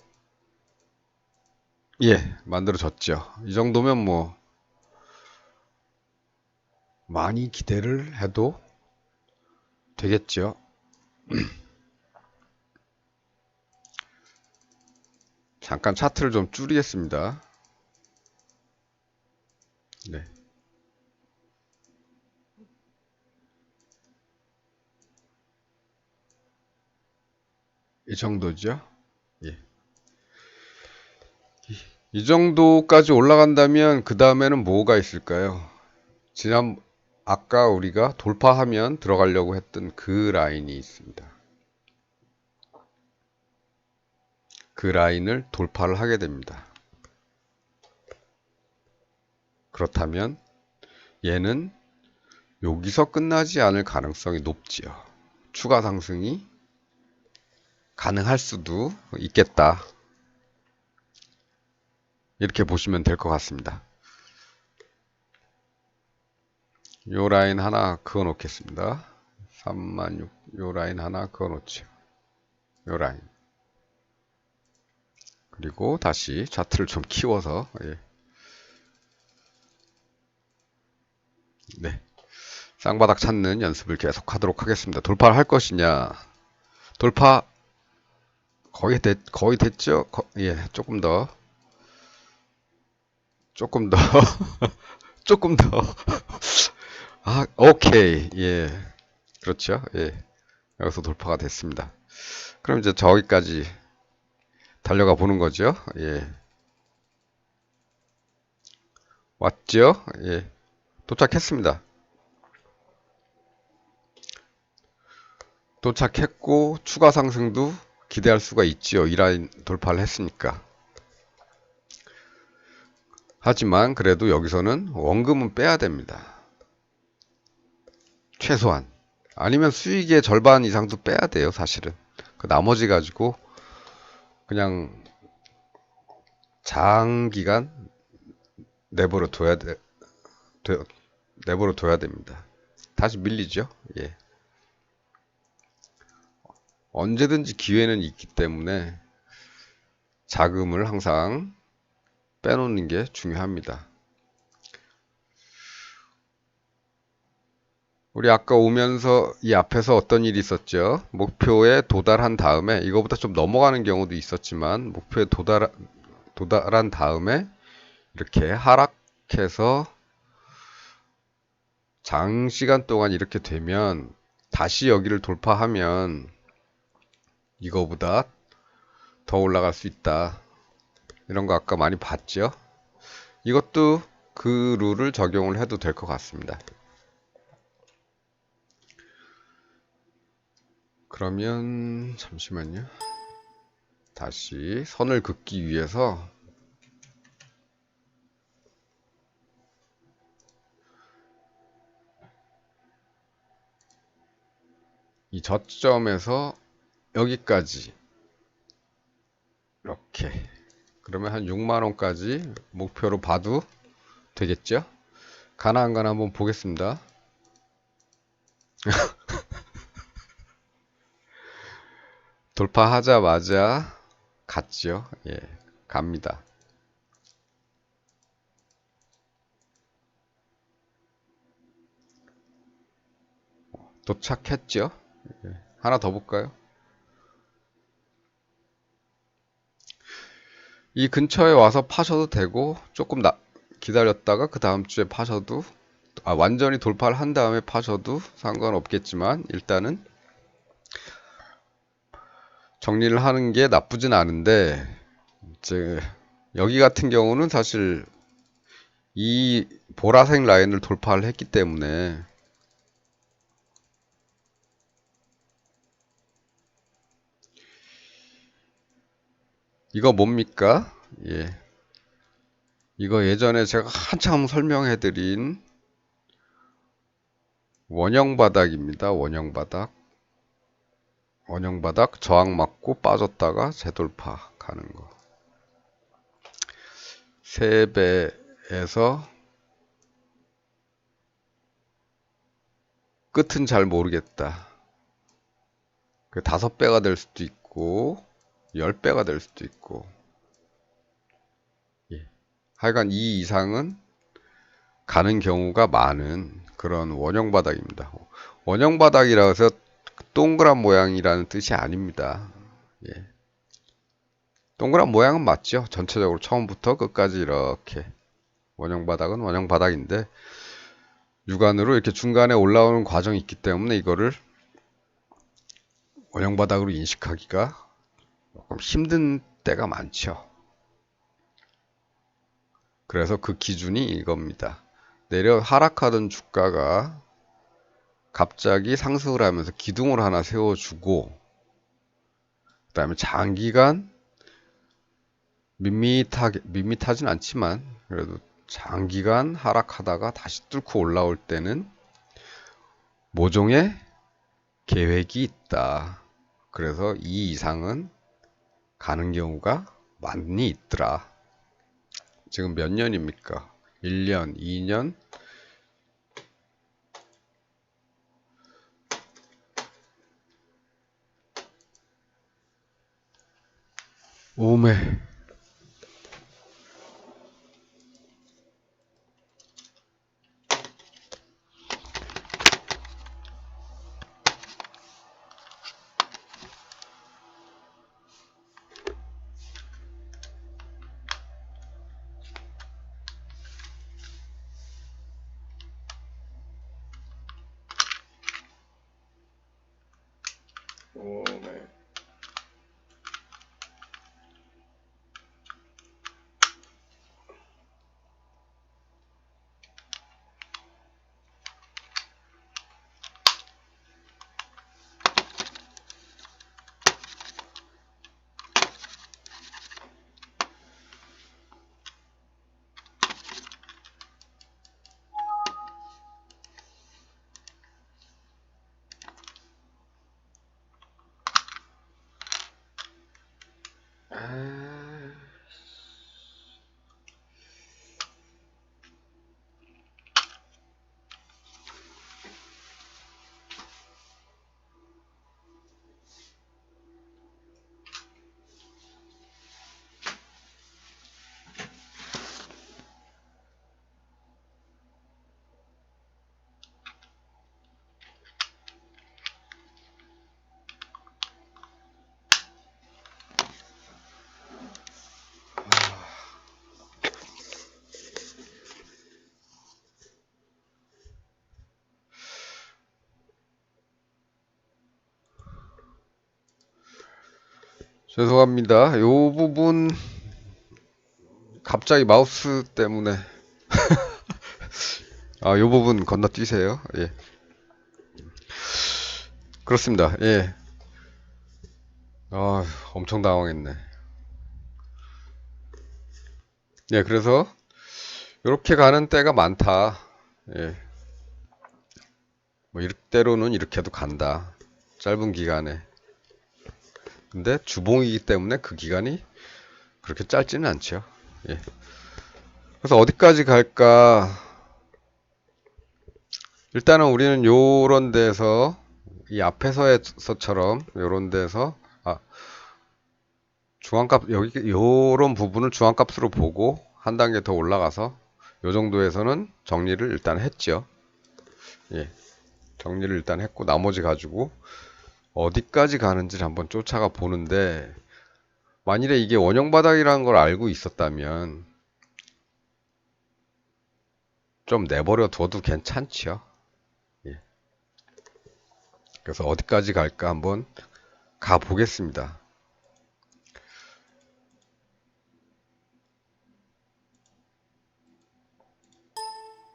예, 만들어졌죠. 이 정도면 뭐 많이 기대를 해도 되겠죠. 잠깐 차트를 좀 줄이겠습니다. 네. 이 정도죠. 예. 이 정도까지 올라간다면 그 다음에는 뭐가 있을까요? 아까 우리가 돌파하면 들어가려고 했던 그 라인이 있습니다. 그 라인을 돌파를 하게 됩니다. 그렇다면 얘는 여기서 끝나지 않을 가능성이 높지요. 추가 상승이 가능할 수도 있겠다. 이렇게 보시면 될 것 같습니다. 요 라인 하나 그어 놓겠습니다. 36, 요 라인 하나 그어 놓죠. 요 라인. 그리고 다시 차트를 좀 키워서, 예. 네. 쌍바닥 찾는 연습을 계속 하도록 하겠습니다. 돌파를 할 것이냐. 돌파 거의 됐죠? 예, 조금 더. 조금 더. 조금 더. 아, 오케이. 예. 그렇죠. 예. 여기서 돌파가 됐습니다. 그럼 이제 저기까지 달려가 보는 거죠. 예. 왔죠? 예. 도착했습니다. 도착했고 추가 상승도 기대할 수가 있지요. 이 라인 돌파를 했으니까. 하지만 그래도 여기서는 원금은 빼야 됩니다. 최소한. 아니면 수익의 절반 이상도 빼야 돼요, 사실은. 그 나머지 가지고 그냥 장기간 돼- 내버려 둬야 됩니다. 다시 밀리죠. 예. 언제든지 기회는 있기 때문에 자금을 항상 빼놓는 게 중요합니다. 우리 아까 오면서 이 앞에서 어떤 일이 있었죠? 목표에 도달한 다음에 이거보다 좀 넘어가는 경우도 있었지만 목표에 도달한 다음에 이렇게 하락해서 장시간 동안 이렇게 되면 다시 여기를 돌파하면 이거보다 더 올라갈 수 있다. 이런 거 아까 많이 봤죠? 이것도 그 룰을 적용을 해도 될 것 같습니다. 그러면 잠시만요. 다시 선을 긋기 위해서 이 저점에서 여기까지 이렇게 그러면 한 6만원까지 목표로 봐도 되겠죠? 가나 안 가나 한번 보겠습니다. 돌파하자마자 갔죠. 예, 갑니다. 도착했죠. 예, 하나 더 볼까요? 이 근처에 와서 파셔도 되고 조금 기다렸다가 그 다음 주에 파셔도 완전히 돌파를 한 다음에 파셔도 상관없겠지만 일단은 정리를 하는 게 나쁘진 않은데 이제 여기 같은 경우는 사실 이 보라색 라인을 돌파를 했기 때문에 이거 뭡니까? 예. 이거 예전에 제가 한참 설명해드린 원형 바닥입니다. 원형 바닥. 원형 바닥 저항 맞고 빠졌다가 재돌파 가는 거. 3배에서 끝은 잘 모르겠다. 그 5배가 될 수도 있고 10배가 될 수도 있고 예. 하여간 이 이상은 가는 경우가 많은 그런 원형 바닥입니다. 원형 바닥이라 해서 동그란 모양이라는 뜻이 아닙니다. 예. 동그란 모양은 맞죠. 전체적으로 처음부터 끝까지 이렇게 원형 바닥은 원형 바닥인데 육안으로 이렇게 중간에 올라오는 과정이 있기 때문에 이거를 원형 바닥으로 인식하기가 조금 힘든 때가 많죠. 그래서 그 기준이 이겁니다. 내려 하락하던 주가가 갑자기 상승을 하면서 기둥을 하나 세워주고 그 다음에 장기간 밋밋하진 않지만 그래도 장기간 하락하다가 다시 뚫고 올라올 때는 모종의 계획이 있다. 그래서 이 이상은 가는 경우가 많이 있더라. 지금 몇 년입니까? 1년, 2년? 오메. 오메. 죄송합니다. 요 부분 갑자기 마우스 때문에 요 부분 건너뛰세요. 예. 그렇습니다. 예. 엄청 당황했네. 예, 그래서 이렇게 가는 때가 많다. 예. 뭐 때로는 이렇게도 간다. 짧은 기간에. 근데 주봉이기 때문에 그 기간이 그렇게 짧지는 않죠. 예. 그래서 어디까지 갈까? 일단은 우리는 요런 데서 이 앞에서처럼 요런 데서 중앙값 여기 요런 부분을 중앙값으로 보고 한 단계 더 올라가서 요 정도에서는 정리를 일단 했죠. 예. 정리를 일단 했고 나머지 가지고 어디까지 가는지를 한번 쫓아가 보는데 만일에 이게 원형 바닥이라는 걸 알고 있었다면 좀 내버려 둬도 괜찮지요. 예. 그래서 어디까지 갈까 한번 가 보겠습니다.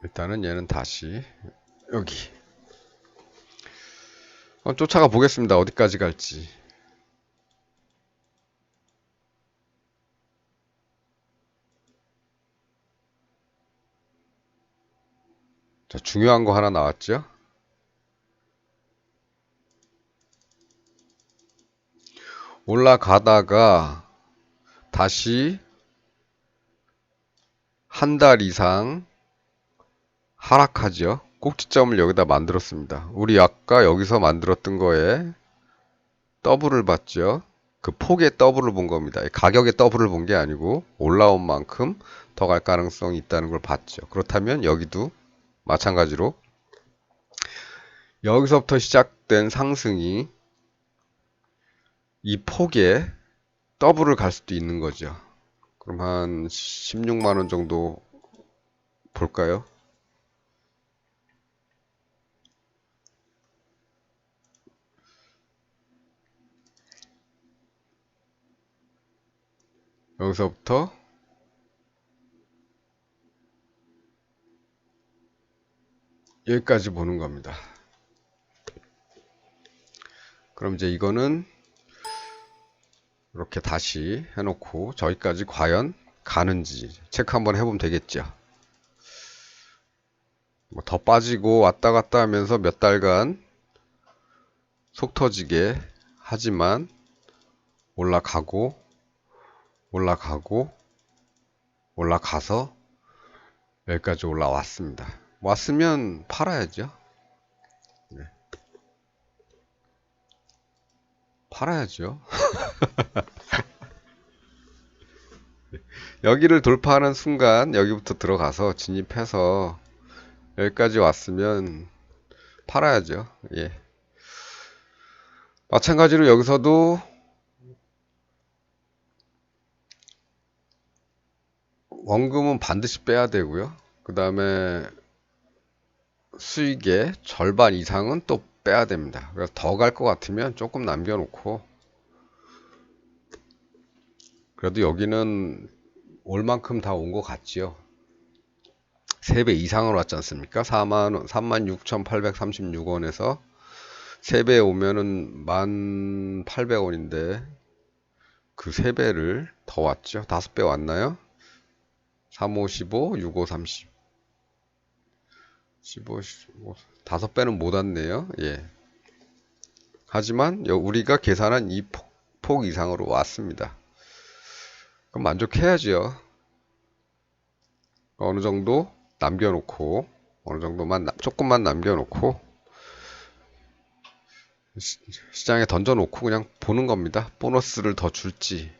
일단은 얘는 다시 여기 쫓아가 보겠습니다. 어디까지 갈지. 자, 중요한 거 하나 나왔죠? 올라가다가 다시 한 달 이상 하락하죠. 꼭지점을 여기다 만들었습니다. 우리 아까 여기서 만들었던 거에 더블을 봤죠. 그 폭의 더블을 본 겁니다. 가격의 더블을 본 게 아니고 올라온 만큼 더 갈 가능성이 있다는 걸 봤죠. 그렇다면 여기도 마찬가지로 여기서부터 시작된 상승이 이 폭에 더블을 갈 수도 있는 거죠. 그럼 한 16만원 정도 볼까요? 여기서부터 여기까지 보는 겁니다. 그럼 이제 이거는 이렇게 다시 해놓고 저기까지 과연 가는지 체크 한번 해보면 되겠죠. 뭐 더 빠지고 왔다 갔다 하면서 몇 달간 속 터지게 하지만 올라가고 올라가고 올라가서 여기까지 올라왔습니다. 왔으면 팔아야죠. 네. 팔아야죠. 여기를 돌파하는 순간 여기부터 들어가서 진입해서 여기까지 왔으면 팔아야죠. 예. 마찬가지로 여기서도 원금은 반드시 빼야 되고요. 그 다음에 수익의 절반 이상은 또 빼야 됩니다. 그래서 더 갈 것 같으면 조금 남겨놓고 그래도 여기는 올 만큼 다 온 것 같지요. 3배 이상으로 왔지 않습니까? 46,836원에서 3배 오면은 1,800원인데 그 3배를 더 왔죠. 5배 왔나요? 3, 5, 15, 6, 5, 30 15, 15 5배는 못 왔네요. 예. 하지만 우리가 계산한 이 폭 이상으로 왔습니다. 그럼 만족해야죠. 어느 정도 남겨놓고 어느 정도만 조금만 남겨놓고 시장에 던져놓고 그냥 보는 겁니다. 보너스를 더 줄지.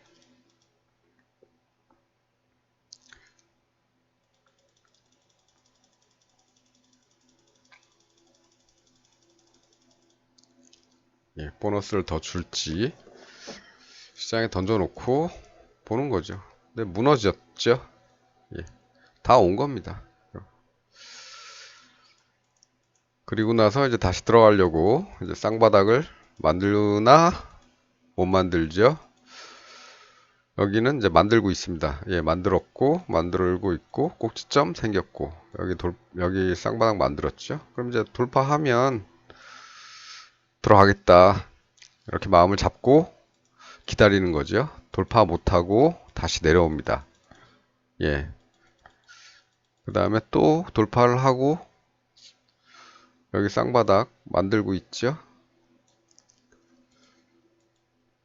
예, 보너스를 더 줄지 시장에 던져놓고 보는 거죠. 근데 무너졌죠. 예, 다 온 겁니다. 그리고 나서 이제 다시 들어가려고 이제 쌍바닥을 만들나 못 만들죠. 여기는 이제 만들고 있습니다. 예, 만들고 있고, 꼭지점 생겼고, 여기 쌍바닥 만들었죠. 그럼 이제 돌파하면 들어가겠다. 이렇게 마음을 잡고 기다리는 거죠. 돌파 못하고 다시 내려옵니다. 예. 그 다음에 또 돌파를 하고, 여기 쌍바닥 만들고 있죠.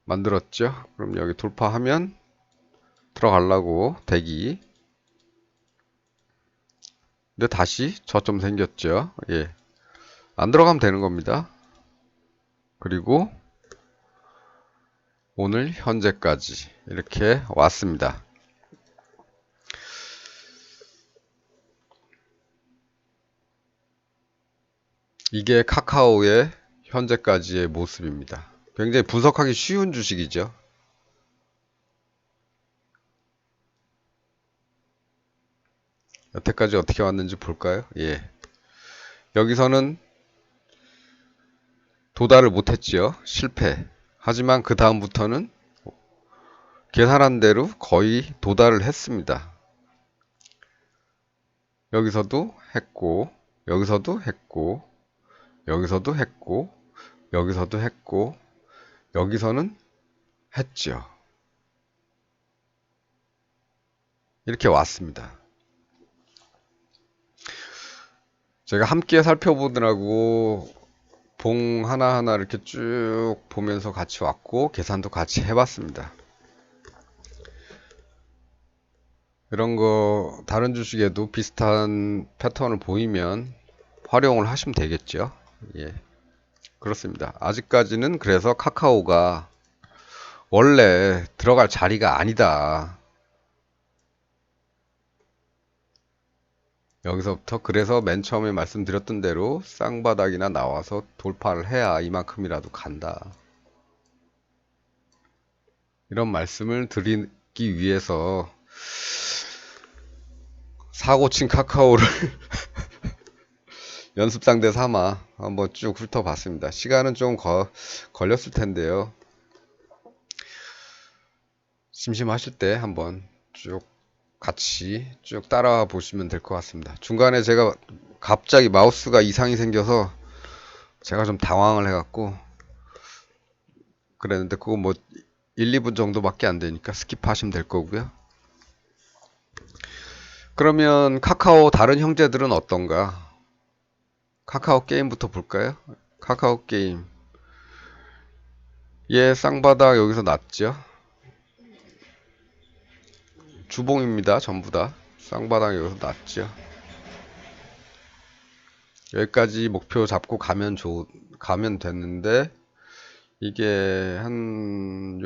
만들었죠. 그럼 여기 돌파하면 들어가려고 대기. 근데 다시 저점 생겼죠. 예. 안 들어가면 되는 겁니다. 그리고 오늘 현재까지 이렇게 왔습니다. 이게 카카오의 현재까지의 모습입니다. 굉장히 분석하기 쉬운 주식이죠. 여태까지 어떻게 왔는지 볼까요? 예. 여기서는 도달을 못했지요. 실패. 하지만 그 다음부터는 계산한 대로 거의 도달을 했습니다. 여기서도 했고, 여기서도 했고, 여기서도 했고, 여기서도 했고, 여기서는 했죠. 이렇게 왔습니다. 제가 함께 살펴보느라고 봉 하나하나 이렇게 쭉 보면서 같이 왔고, 계산도 같이 해봤습니다. 이런 거 다른 주식에도 비슷한 패턴을 보이면 활용을 하시면 되겠죠. 예, 그렇습니다. 아직까지는 그래서 카카오가 원래 들어갈 자리가 아니다. 여기서부터 그래서 맨 처음에 말씀드렸던 대로 쌍바닥이나 나와서 돌파를 해야 이만큼이라도 간다. 이런 말씀을 드리기 위해서 사고 친 카카오를 연습 상대 삼아 한번 쭉 훑어봤습니다. 시간은 좀 걸렸을 텐데요. 심심하실 때 한번 쭉 같이 쭉 따라와 보시면 될 것 같습니다. 중간에 제가 갑자기 마우스가 이상이 생겨서 제가 좀 당황을 해갖고 그랬는데 그거 뭐 1, 2분 정도밖에 안 되니까 스킵하시면 될 거고요. 그러면 카카오 다른 형제들은 어떤가? 카카오 게임부터 볼까요? 카카오 게임. 얘 쌍바닥 여기서 났죠? 주봉입니다. 전부 다. 쌍바닥 여기서 났죠? 여기까지 목표 잡고 가면 됐는데, 이게 한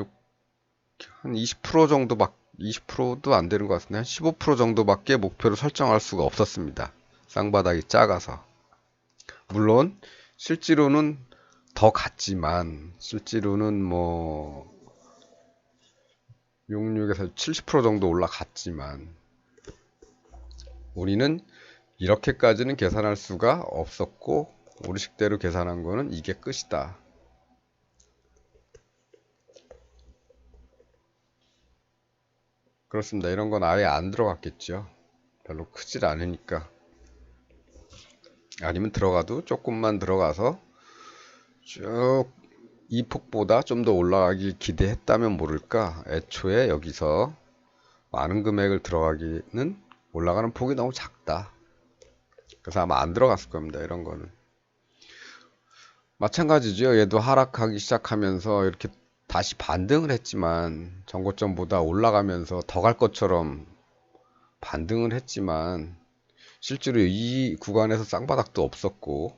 20% 정도밖에, 20%도 안 되는 것 같은데, 한 15% 정도밖에 목표를 설정할 수가 없었습니다. 쌍바닥이 작아서. 물론, 실제로는 더 갔지만, 실제로는 뭐, 66에서 70% 정도 올라갔지만, 우리는 이렇게까지는 계산할 수가 없었고, 우리 식대로 계산한 거는 이게 끝이다. 그렇습니다. 이런 건 아예 안 들어갔겠죠. 별로 크질 않으니까. 아니면 들어가도 조금만 들어가서 쭉 이 폭보다 좀 더 올라가길 기대했다면 모를까. 애초에 여기서 많은 금액을 들어가기는 올라가는 폭이 너무 작다. 그래서 아마 안 들어갔을 겁니다. 이런 거는. 마찬가지죠. 얘도 하락하기 시작하면서 이렇게 다시 반등을 했지만 전고점보다 올라가면서 더 갈 것처럼 반등을 했지만 실제로 이 구간에서 쌍바닥도 없었고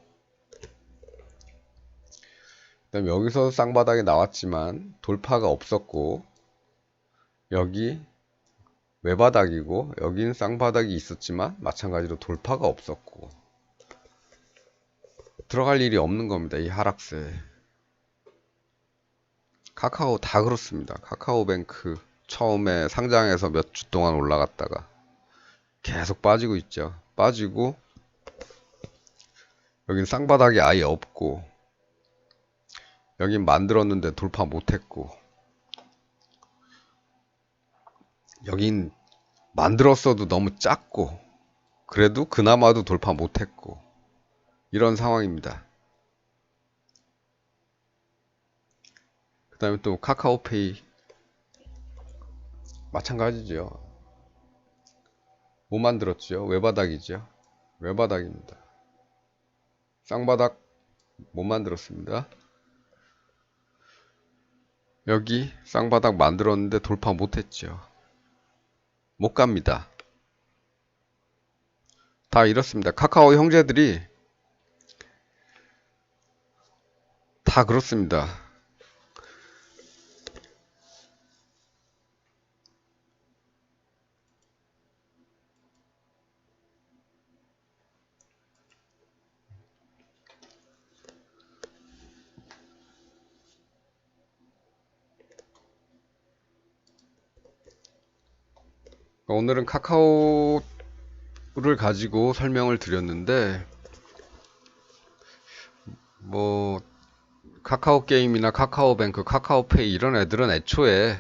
그다음에 여기서 쌍바닥이 나왔지만 돌파가 없었고 여기 외바닥이고 여기는 쌍바닥이 있었지만 마찬가지로 돌파가 없었고 들어갈 일이 없는 겁니다. 이 하락세. 카카오 다 그렇습니다. 카카오뱅크 처음에 상장해서 몇 주 동안 올라갔다가 계속 빠지고 있죠. 빠지고 여긴 쌍바닥이 아예 없고 여긴 만들었는데 돌파 못했고 여긴 만들었어도 너무 작고 그래도 그나마도 돌파 못했고 이런 상황입니다. 그 다음에 또 카카오페이 마찬가지죠. 못 만들었죠. 외바닥이죠. 외바닥입니다. 쌍바닥 못 만들었습니다. 여기 쌍바닥 만들었는데 돌파 못했죠. 못 갑니다. 다 이렇습니다. 카카오 형제들이 다 그렇습니다. 오늘은 카카오를 가지고 설명을 드렸는데 뭐 카카오 게임이나 카카오뱅크, 카카오페이 이런 애들은 애초에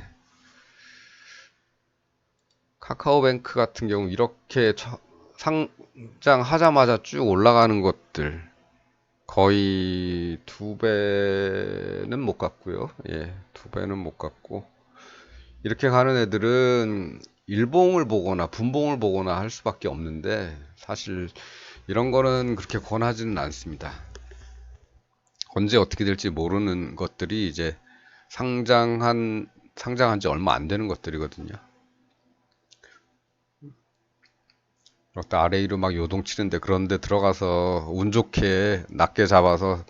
카카오뱅크 같은 경우 이렇게 상장하자마자 쭉 올라가는 것들 거의 두 배는 못 갔고요. 예, 두 배는 못 갔고 이렇게 가는 애들은 일봉을 보거나 분봉을 보거나 할 수밖에 없는데 사실 이런 거는 그렇게 권하지는 않습니다. 언제 어떻게 될지 모르는 것들이 이제 상장한 지 얼마 안 되는 것들이거든요. 이렇게 RA로 막 요동치는데 그런데 들어가서 운 좋게 낮게 잡아서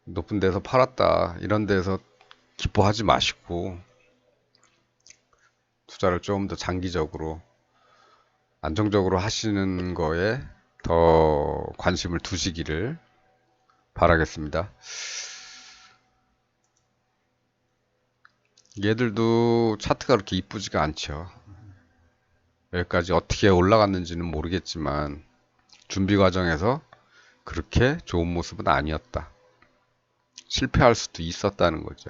높은 데서 팔았다 이런 데서 기뻐하지 마시고 투자를 좀 더 장기적으로 안정적으로 하시는 거에 더 관심을 두시기를 바라겠습니다. 얘들도 차트가 그렇게 이쁘지가 않죠. 여기까지 어떻게 올라갔는지는 모르겠지만 준비 과정에서 그렇게 좋은 모습은 아니었다. 실패할 수도 있었다는 거죠.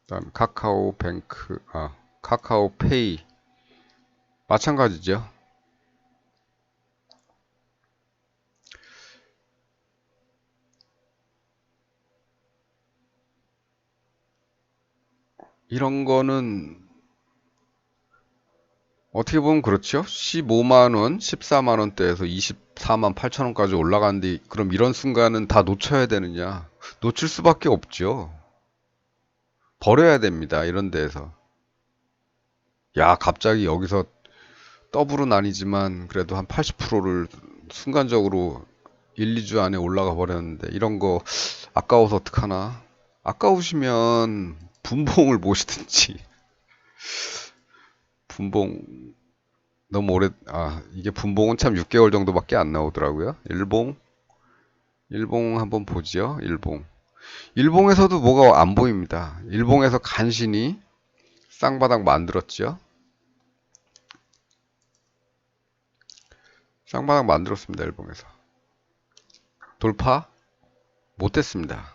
그다음 카카오뱅크, 카카오페이 마찬가지죠. 이런 거는 어떻게 보면 그렇죠. 15만원, 14만원대에서 24만 8천원까지 올라갔는데 그럼 이런 순간은 다 놓쳐야 되느냐? 놓칠 수밖에 없죠. 버려야 됩니다. 이런 데에서. 야, 갑자기 여기서 더블은 아니지만 그래도 한 80%를 순간적으로 1, 2주 안에 올라가 버렸는데 이런 거 아까워서 어떡하나? 아까우시면 분봉을 보시든지 분봉 너무 오래 이게 분봉은 참 6개월 정도밖에 안 나오더라고요. 일봉 한번 보죠. 일봉에서도 뭐가 안 보입니다. 일봉에서 간신히 쌍바닥 만들었죠. 쌍바닥 만들었습니다. 일봉에서 돌파 못했습니다.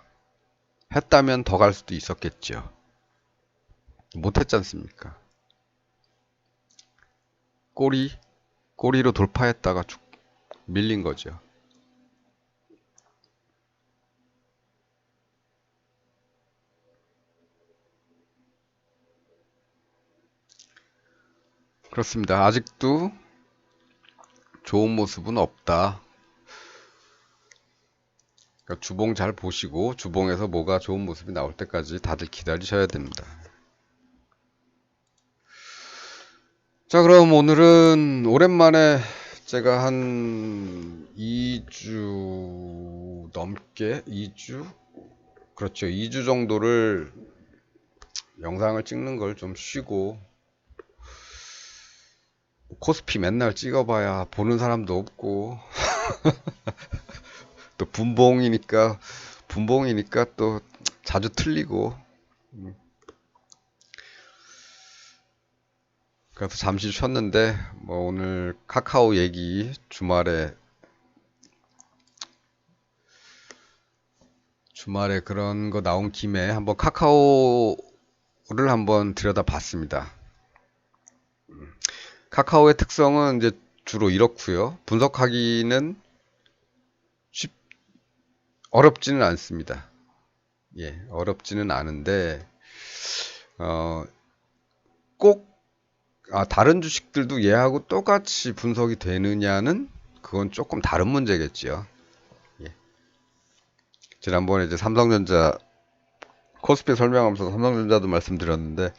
했다면 더 갈 수도 있었겠죠. 못했지 않습니까? 꼬리로 돌파했다가 쭉 밀린 거죠. 그렇습니다. 아직도 좋은 모습은 없다. 그러니까 주봉 잘 보시고 주봉에서 뭐가 좋은 모습이 나올 때까지 다들 기다리셔야 됩니다. 자, 그럼 오늘은 오랜만에 제가 한 2주 넘게 2주? 그렇죠. 2주 정도를 영상을 찍는 걸 좀 쉬고 코스피 맨날 찍어봐야 보는 사람도 없고 또 분봉이니까 또 자주 틀리고 그래서 잠시 쉬었는데 뭐 오늘 카카오 얘기 주말에 그런 거 나온 김에 한번 카카오를 한번 들여다봤습니다. 카카오의 특성은 이제 주로 이렇고요. 분석하기는 어렵지는 않습니다. 예, 어렵지는 않은데 어, 꼭 다른 주식들도 얘하고 똑같이 분석이 되느냐는 그건 조금 다른 문제겠지요. 예. 지난번에 이제 삼성전자 코스피 설명하면서 삼성전자도 말씀드렸는데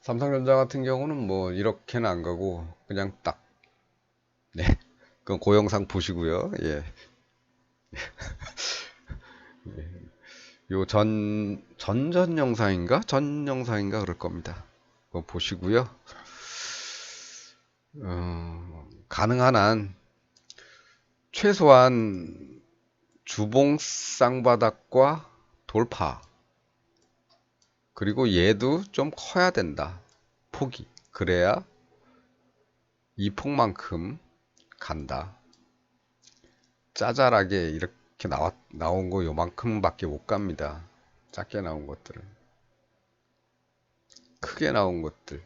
삼성전자 같은 경우는 뭐 이렇게는 안 가고 그냥 딱 네. 그건 그 영상 보시고요. 예. 요 전전 영상인가? 전 영상인가 그럴 겁니다. 그거 보시고요. 가능한 한 최소한 주봉 쌍바닥과 돌파. 그리고 얘도 좀 커야 된다. 폭이. 그래야 이 폭만큼 간다. 짜잘하게 이렇게 나온 거 요만큼밖에 못 갑니다. 작게 나온 것들은. 크게 나온 것들.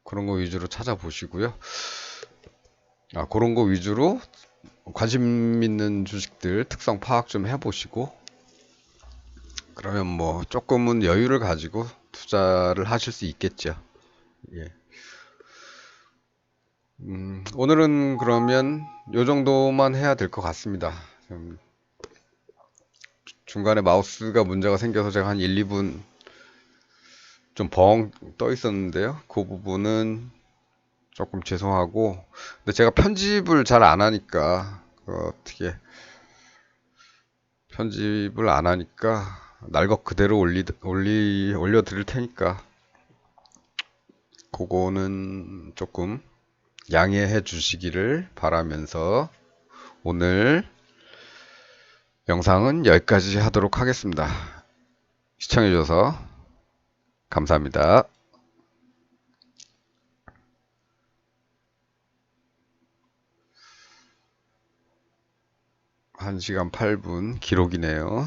그런 거 위주로 찾아보시고요. 그런 거 위주로 관심 있는 주식들 특성 파악 좀 해보시고, 그러면 뭐 조금은 여유를 가지고 투자를 하실 수 있겠죠. 예. 오늘은 그러면 요 정도만 해야 될 것 같습니다. 중간에 마우스가 문제가 생겨서 제가 한 1, 2분 좀 벙 떠 있었는데요. 그 부분은 조금 죄송하고, 근데 제가 편집을 잘 안 하니까, 어떻게, 편집을 안 하니까, 날 것 그대로 올려드릴 테니까, 그거는 조금 양해해 주시기를 바라면서, 오늘 영상은 여기까지 하도록 하겠습니다. 시청해주셔서 감사합니다. 1시간 8분 기록이네요.